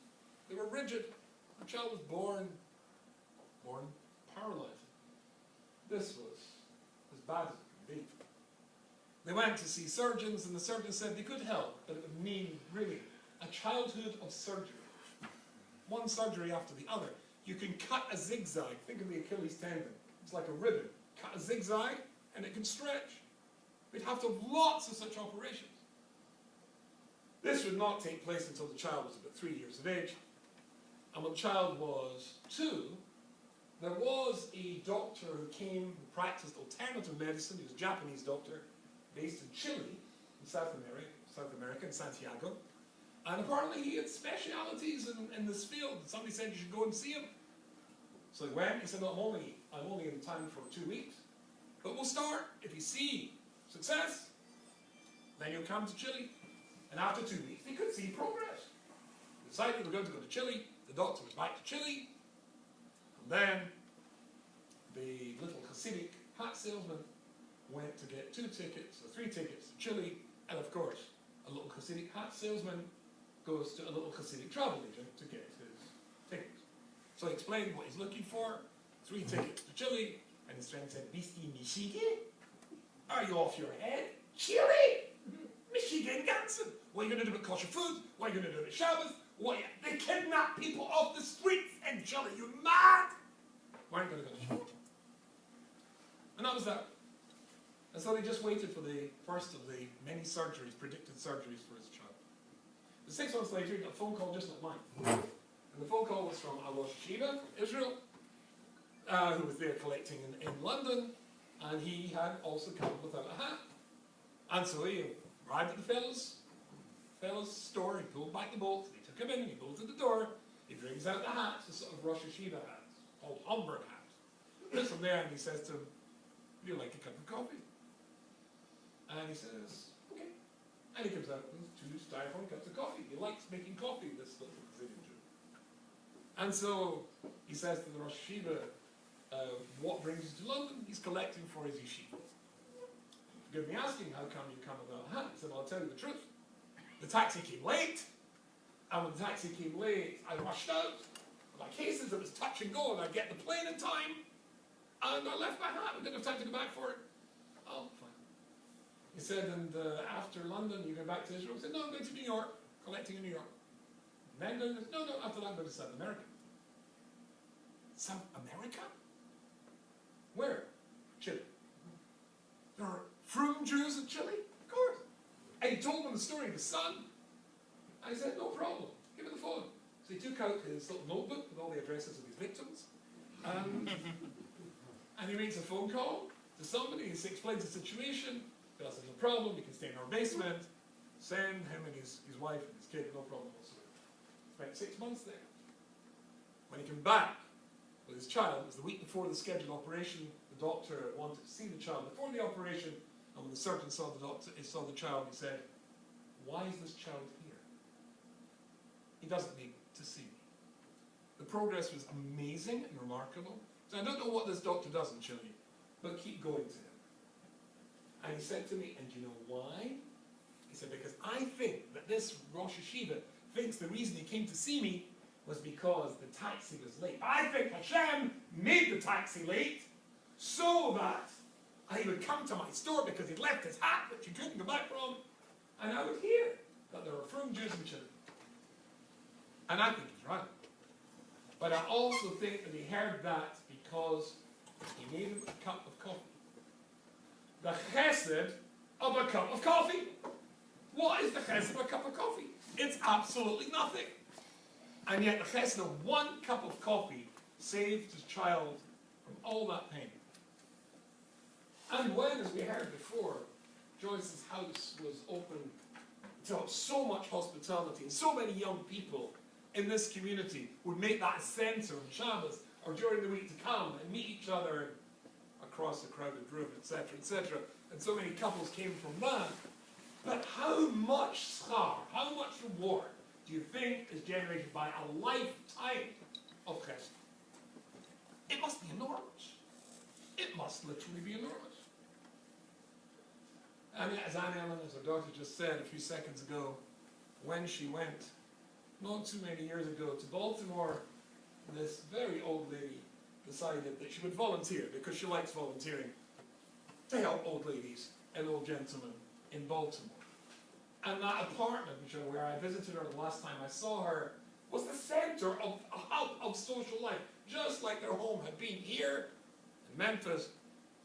they were rigid. The child was born paralyzed. This was as bad as it could be. They went to see surgeons, and the surgeons said they could help, but it would mean, really, a childhood of surgery. One surgery after the other. You can cut a zigzag. Think of the Achilles tendon. It's like a ribbon. Cut a zigzag, and it can stretch. We'd have to have lots of such operations. This would not take place until the child was about 3 years of age. And when the child was 2, there was a doctor who came, who practiced alternative medicine. He was a Japanese doctor, based in Chile, in South America, in Santiago. And apparently he had specialities in this field. Somebody said you should go and see him. So he went. He said, no, I'm only in town for 2 weeks. But we'll start. If you see success, then you'll come to Chile. And after 2 weeks, they could see progress. They decided they were going to go to Chile. The doctor was back to Chile. And then the little Hasidic hat salesman went to get 2 tickets, or 3 tickets to Chile. And of course, a little Hasidic hat salesman goes to a little Hasidic travel agent to get his tickets. So he explained what he's looking for, 3 tickets to Chile, and his friend said, "Bist in Michigan? Are you off your head? Chile? Michigan, Gansen? What are you going to do with kosher food? What are you going to do with Shabbos? They kidnap people off the streets in Chile, you mad? Why aren't you going to go to Chile?" And that was that. And so they just waited for the first of the many surgeries, predicted surgeries for his child. But 6 months later, he got a phone call just like mine. And the phone call was from a Rosh Yeshiva, Israel, who was there collecting in London, and he had also come without a hat. And so he arrived at the fellow's store, he pulled back the bolt, he took him in, he bolted the door, he brings out the hats, the sort of Rosh Yeshiva hats, called Homburg hats. Puts them there and he says to him, "Would you like a cup of coffee?" And he says, "Okay." And he comes out with 2 styrofoam cups of coffee. He likes making coffee, this little Brazilian Jew. And so he says to the Rosh Yeshiva, "What brings you to London?" He's collecting for his yeshiva. Forgive me asking, how come you come without a hat? He said, "Well, I'll tell you the truth. The taxi came late, and when the taxi came late, I rushed out. My cases, it was touch and go, and I'd get the plane in time, and I left my hat. I didn't have time to go back for it." "Oh, fine." He said, "And after London, you go back to Israel?" I said, "No, I'm going to New York, collecting in New York." And then no, after that I'm going to South America. South America? Where? Chile. There are frum Jews in Chile? Of course. And he told them the story of his son. I said, "No problem, give me the phone." So he took out his little notebook with all the addresses of his victims, and he makes a phone call to somebody. He explains the situation. He says, "No problem, you can stay in our basement." Send him and his wife and his kid, no problem whatsoever. Spent 6 months there. When he came back with his child, it was the week before the scheduled operation. The doctor wanted to see the child before the operation, and when the surgeon saw the child, he said, "Why is this child here? He doesn't need to see me." The progress was amazing and remarkable. So I don't know what this doctor does in Chile, but keep going to him. And he said to me, "And do you know why?" He said, "Because I think that this Rosh Yeshiva thinks the reason he came to see me was because the taxi was late. I think Hashem made the taxi late so that he would come to my store because he'd left his hat, which he couldn't go back from, and I would hear that there were frum Jews in Chile." And I think he's right. But I also think that he heard that because he needed a cup of coffee. The chesed of a cup of coffee. What is the chesed of a cup of coffee? It's absolutely nothing. And yet the chesed of one cup of coffee saved his child from all that pain. And when, as we heard before, Joyce's house was open to so much hospitality, and so many young people in this community would make that a centre on Shabbos or during the week to come and meet each other across a crowded room, etc., etc. And so many couples came from that. But how much schar, how much reward do you think is generated by a lifetime of chesed? It must be enormous. It must literally be enormous. And as Anne Ellen, as her daughter just said a few seconds ago, when she went, not too many years ago, to Baltimore, this very old lady decided that she would volunteer, because she likes volunteering, to help old ladies and old gentlemen in Baltimore. And that apartment, where I visited her the last time I saw her, was the centre of a hub of social life, just like their home had been here in Memphis.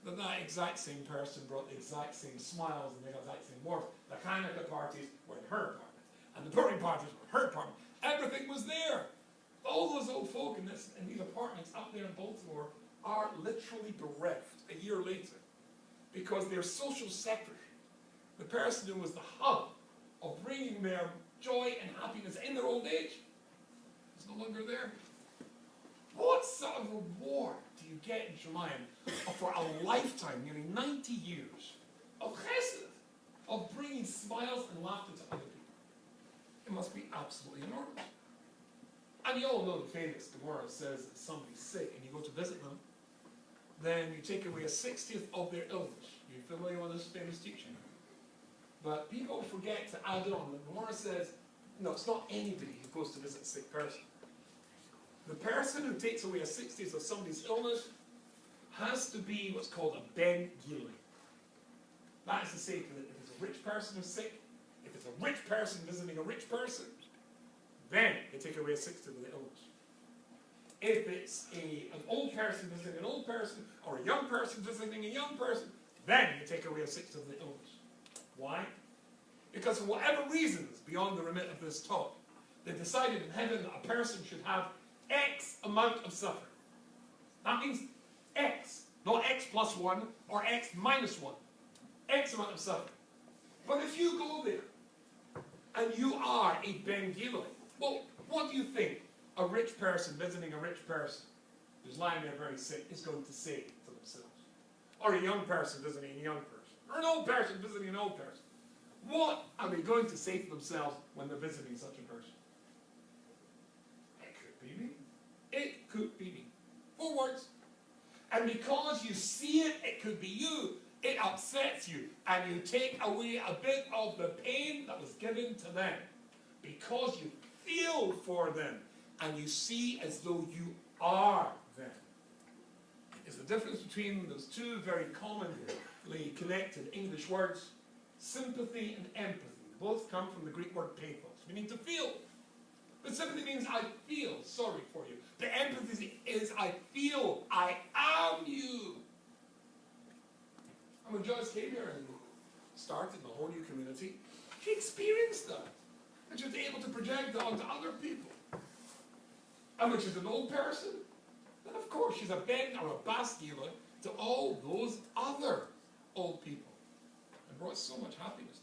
That exact same person brought the exact same smiles and the exact same warmth. The Hanukkah parties were in her apartment, and the Purim parties were in her apartment. Everything was there. All those old folk in these apartments up there in Baltimore are literally bereft a year later, because their social secretary, the person who was the hub of bringing their joy and happiness in their old age, is no longer there. What sort of reward do you get in Shemayim for a lifetime, nearly 90 years, of chesed, of bringing smiles and laughter to other people? It must be absolutely enormous. And you all know the famous Gemara says that somebody's sick and you go to visit them, then you take away a 60th of their illness. You're familiar with this famous teaching? But people forget to add on. The Gemara says, no, it's not anybody who goes to visit a sick person. The person who takes away a 60th of somebody's illness has to be what's called a ben gili. That is to say that if it's a rich person who's sick, if it's a rich person visiting a rich person, then they take away a 60th of the illness. If it's an old person visiting an old person, or a young person visiting a young person, then you take away a 60th of the illness. Why? Because for whatever reasons, beyond the remit of this talk, they decided in heaven that a person should have X amount of suffering. That means X, not X plus 1 or X minus 1. X amount of suffering. But if you go there and you are a Ben Gili, well, what do you think a rich person visiting a rich person who's lying there very sick is going to say to themselves? Or a young person visiting a young person? Or an old person visiting an old person? What are they going to say to themselves when they're visiting such a person? It could be me. It could be me. 4 words. And because you see it, it could be you. It upsets you. And you take away a bit of the pain that was given to them. Because you feel for them. And you see as though you are them. It's the difference between those two very commonly connected English words, sympathy and empathy. Both come from the Greek word pathos, meaning to feel. But sympathy means I feel sorry for you. The empathy is I feel I am you. And when Joyce came here and started the whole new community, she experienced that. And she was able to project that onto other people. And when she's an old person, then of course she's a Ben or a Bas Gila to all those other old people. And brought so much happiness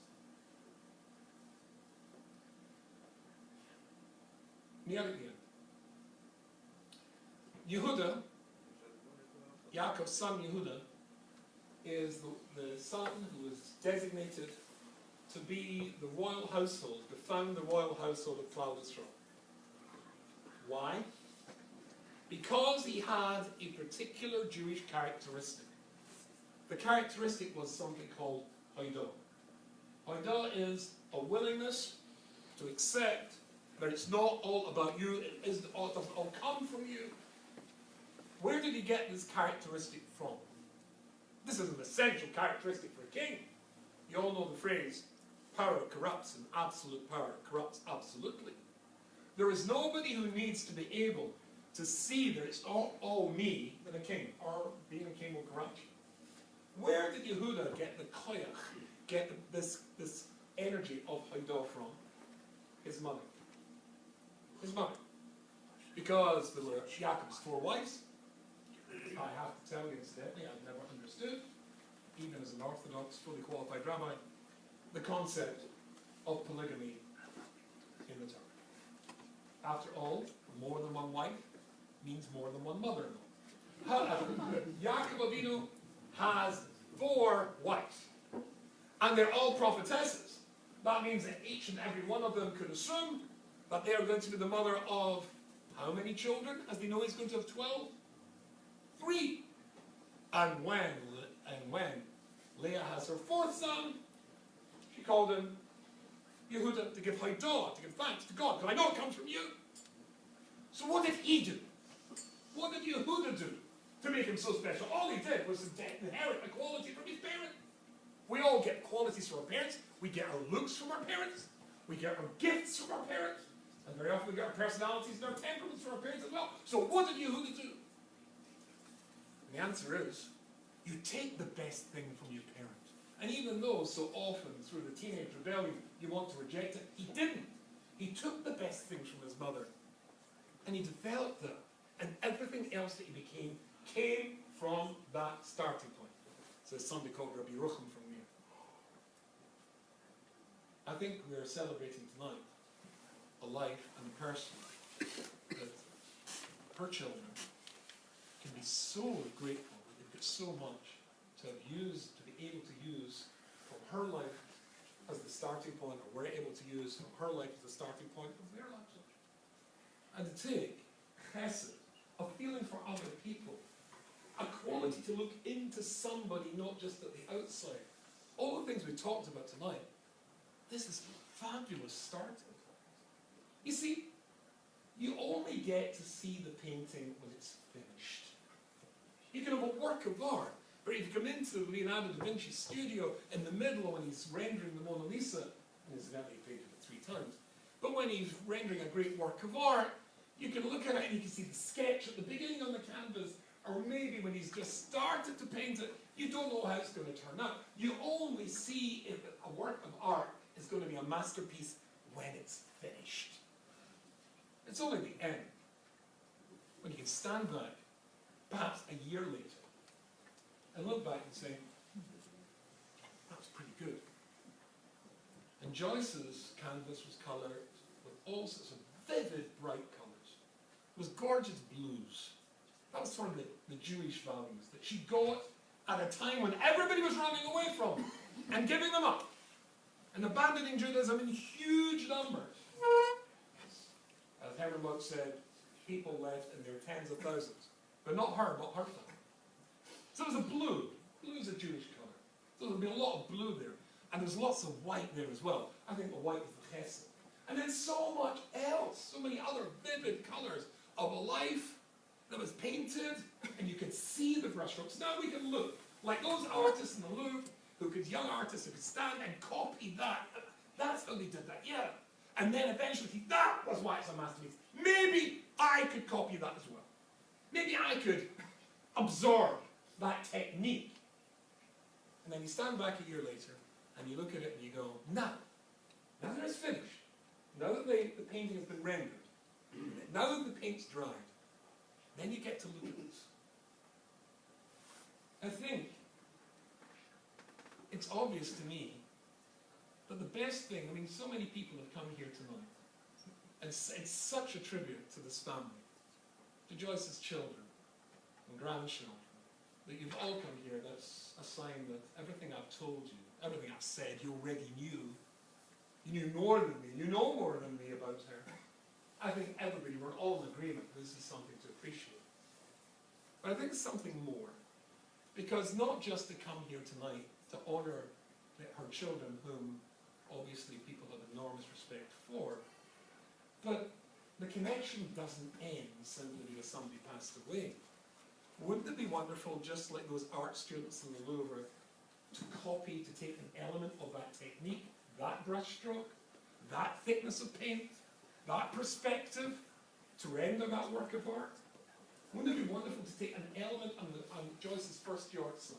to them. Near the end. Yehuda, Yaakov's son Yehuda, is the son who was designated to be the royal household, to found the royal household of Klal Yisrael. Why? Because he had a particular Jewish characteristic. The characteristic was something called Haidah. Haidah is a willingness to accept that it's not all about you, it doesn't all come from you. Where did he get this characteristic from? This is an essential characteristic for a king. You all know the phrase, power corrupts and absolute power corrupts absolutely. There is nobody who needs to be able to see that it's not all me than a king, or being a king will corrupt you. Where did Yehuda get the koyach, get this energy of Haidah from? His mother. His mother. Because there were Yaakov's 4 wives. I have to tell you incidentally, I've never understood, even as an Orthodox, fully qualified rabbi, the concept of polygamy in the Torah. After all, more than one wife means more than one mother-in-law. Yaakov Avinu has 4 wives, and they're all prophetesses. That means that each and every one of them could assume that they are going to be the mother of how many children? As they know he's going to have 12? 3. And when Leah has her 4th son, she called him Yehuda to give Haidah, to give thanks to God, because I know it comes from you. So what did he do? What did Yehuda do to make him so special? All he did was inherit a quality from his parents. We all get qualities from our parents. We get our looks from our parents. We get our gifts from our parents. And very often we get our personalities and our temperaments from our parents as well. So what did Yehuda do? The answer is, you take the best thing from your parent. And even though so often through the teenage rebellion you want to reject it, he didn't. He took the best things from his mother and he developed them. And everything else that he became came from that starting point. So there's somebody called Rabbi Rucham from here. I think we're celebrating tonight a life and a person that her children can be so grateful that they've got so much to have used, to be able to use from her life as the starting point, or we're able to use from her life as the starting point of their lives. And to take chesed, a feeling for other people, a quality to look into somebody, not just at the outside. All the things we talked about tonight, this is a fabulous starting. You see, you only get to see the painting when it's finished. You can have a work of art, but if you come into Leonardo da Vinci's studio in the middle when he's rendering the Mona Lisa, and incidentally he painted it 3 times, but when he's rendering a great work of art, you can look at it and you can see the sketch at the beginning on the canvas, or maybe when he's just started to paint it, you don't know how it's going to turn out. You only see if a work of art is going to be a masterpiece when it's finished. It's only the end, when you can stand back, perhaps a year later, and look back and say, that was pretty good. And Joyce's canvas was coloured with all sorts of vivid, bright colours. It was gorgeous blues. That was sort of the Jewish values that she got at a time when everybody was running away from them and giving them up and abandoning Judaism in huge numbers. As Herman Munch said, people left in their tens of thousands, but not her family. So it was a blue. Blue is a Jewish colour. So there'll be a lot of blue there. And there's lots of white there as well. I think the white was the chesed. And then so much else, so many other vivid colours of a life that was painted, and you could see the brushstrokes. Now we can look like those artists in the Louvre, young artists who could stand and copy that. That's how they did that, yeah. And then eventually, that was why it's a masterpiece. Maybe I could copy that as well. Maybe I could absorb that technique. And then you stand back a year later, and you look at it and you go, now that it's finished, now that the painting has been rendered, now that the paint's dried, then you get to look at this. I think it's obvious to me that the best thing, I mean, so many people have come here tonight, and it's such a tribute to this family, to Joyce's children and grandchildren, that you've all come here. That's a sign that everything I've told you, everything I've said, you already knew. You knew more than me. You know more than me about her. I think everybody, we're all in agreement this is something to appreciate. But I think it's something more. Because not just to come here tonight to honour her children, whom obviously people have enormous respect for, but the connection doesn't end simply because somebody passed away. Wouldn't it be wonderful, just like those art students in the Louvre, to copy, to take an element of that technique, that brushstroke, that thickness of paint, that perspective, to render that work of art, Wouldn't it be wonderful to take an element on Joyce's first yard sale,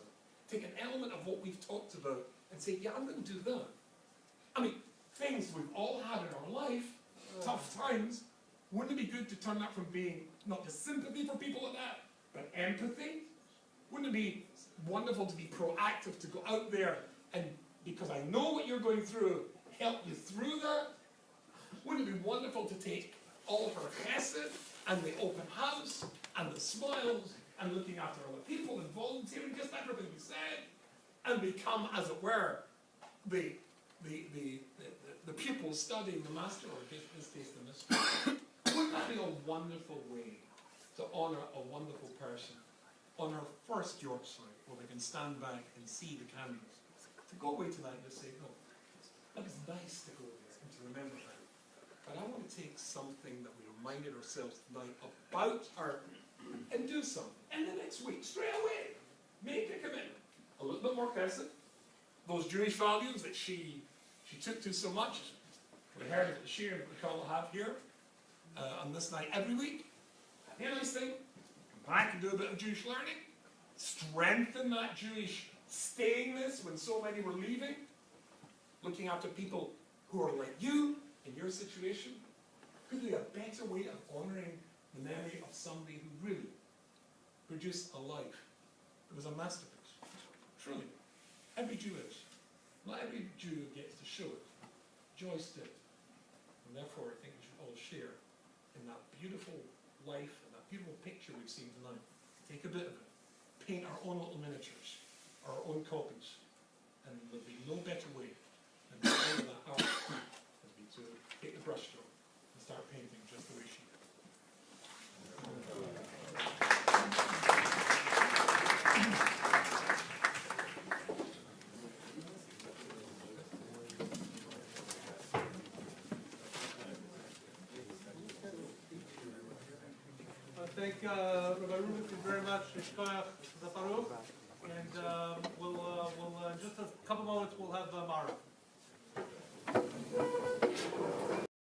take an element of what we've talked about and say, yeah, I'm going to do that. I mean, things we've all had in our life, tough times, wouldn't it be good to turn that from being not just sympathy for people like that, but empathy? Wouldn't it be wonderful to be proactive, to go out there and, because I know what you're going through, help you through that? Wouldn't it be wonderful to take all of her chesed and the open house and the smiles and looking after other people and volunteering, just everything we said, and become, as it were, the pupil studying the master, or in this case the mistress? Wouldn't that be a wonderful way to honour a wonderful person on her first Yorkshire, where they can stand back and see the candles? To go away to that and just say, no, that was nice to go there and to remember that. But I want to take something that we reminded ourselves tonight about her and do something. And the next week, straight away, make a commitment. A little bit more chesed. Those Jewish values that she took to so much. We heard of the Shiur that we all have here on this night every week. And the nice thing, come back and do a bit of Jewish learning. Strengthen that Jewish stayingness when so many were leaving. Looking after people who are like you in your situation. Could be a better way of honouring the memory of somebody who really produced a life. It was a masterpiece. Truly. Every Jew is. Not every Jew gets to show it. Joyce did. And therefore, I think we should all share in that beautiful life and that beautiful picture we've seen tonight. Take a bit of it. Paint our own little miniatures, our own copies. And there'll be no better way than to honor that art than be to take the brushstroke and start painting just the way she did. Thank Rabbi Rubin very much, Shkoyach Zaparuch, and we'll in just a couple moments we'll have Mara.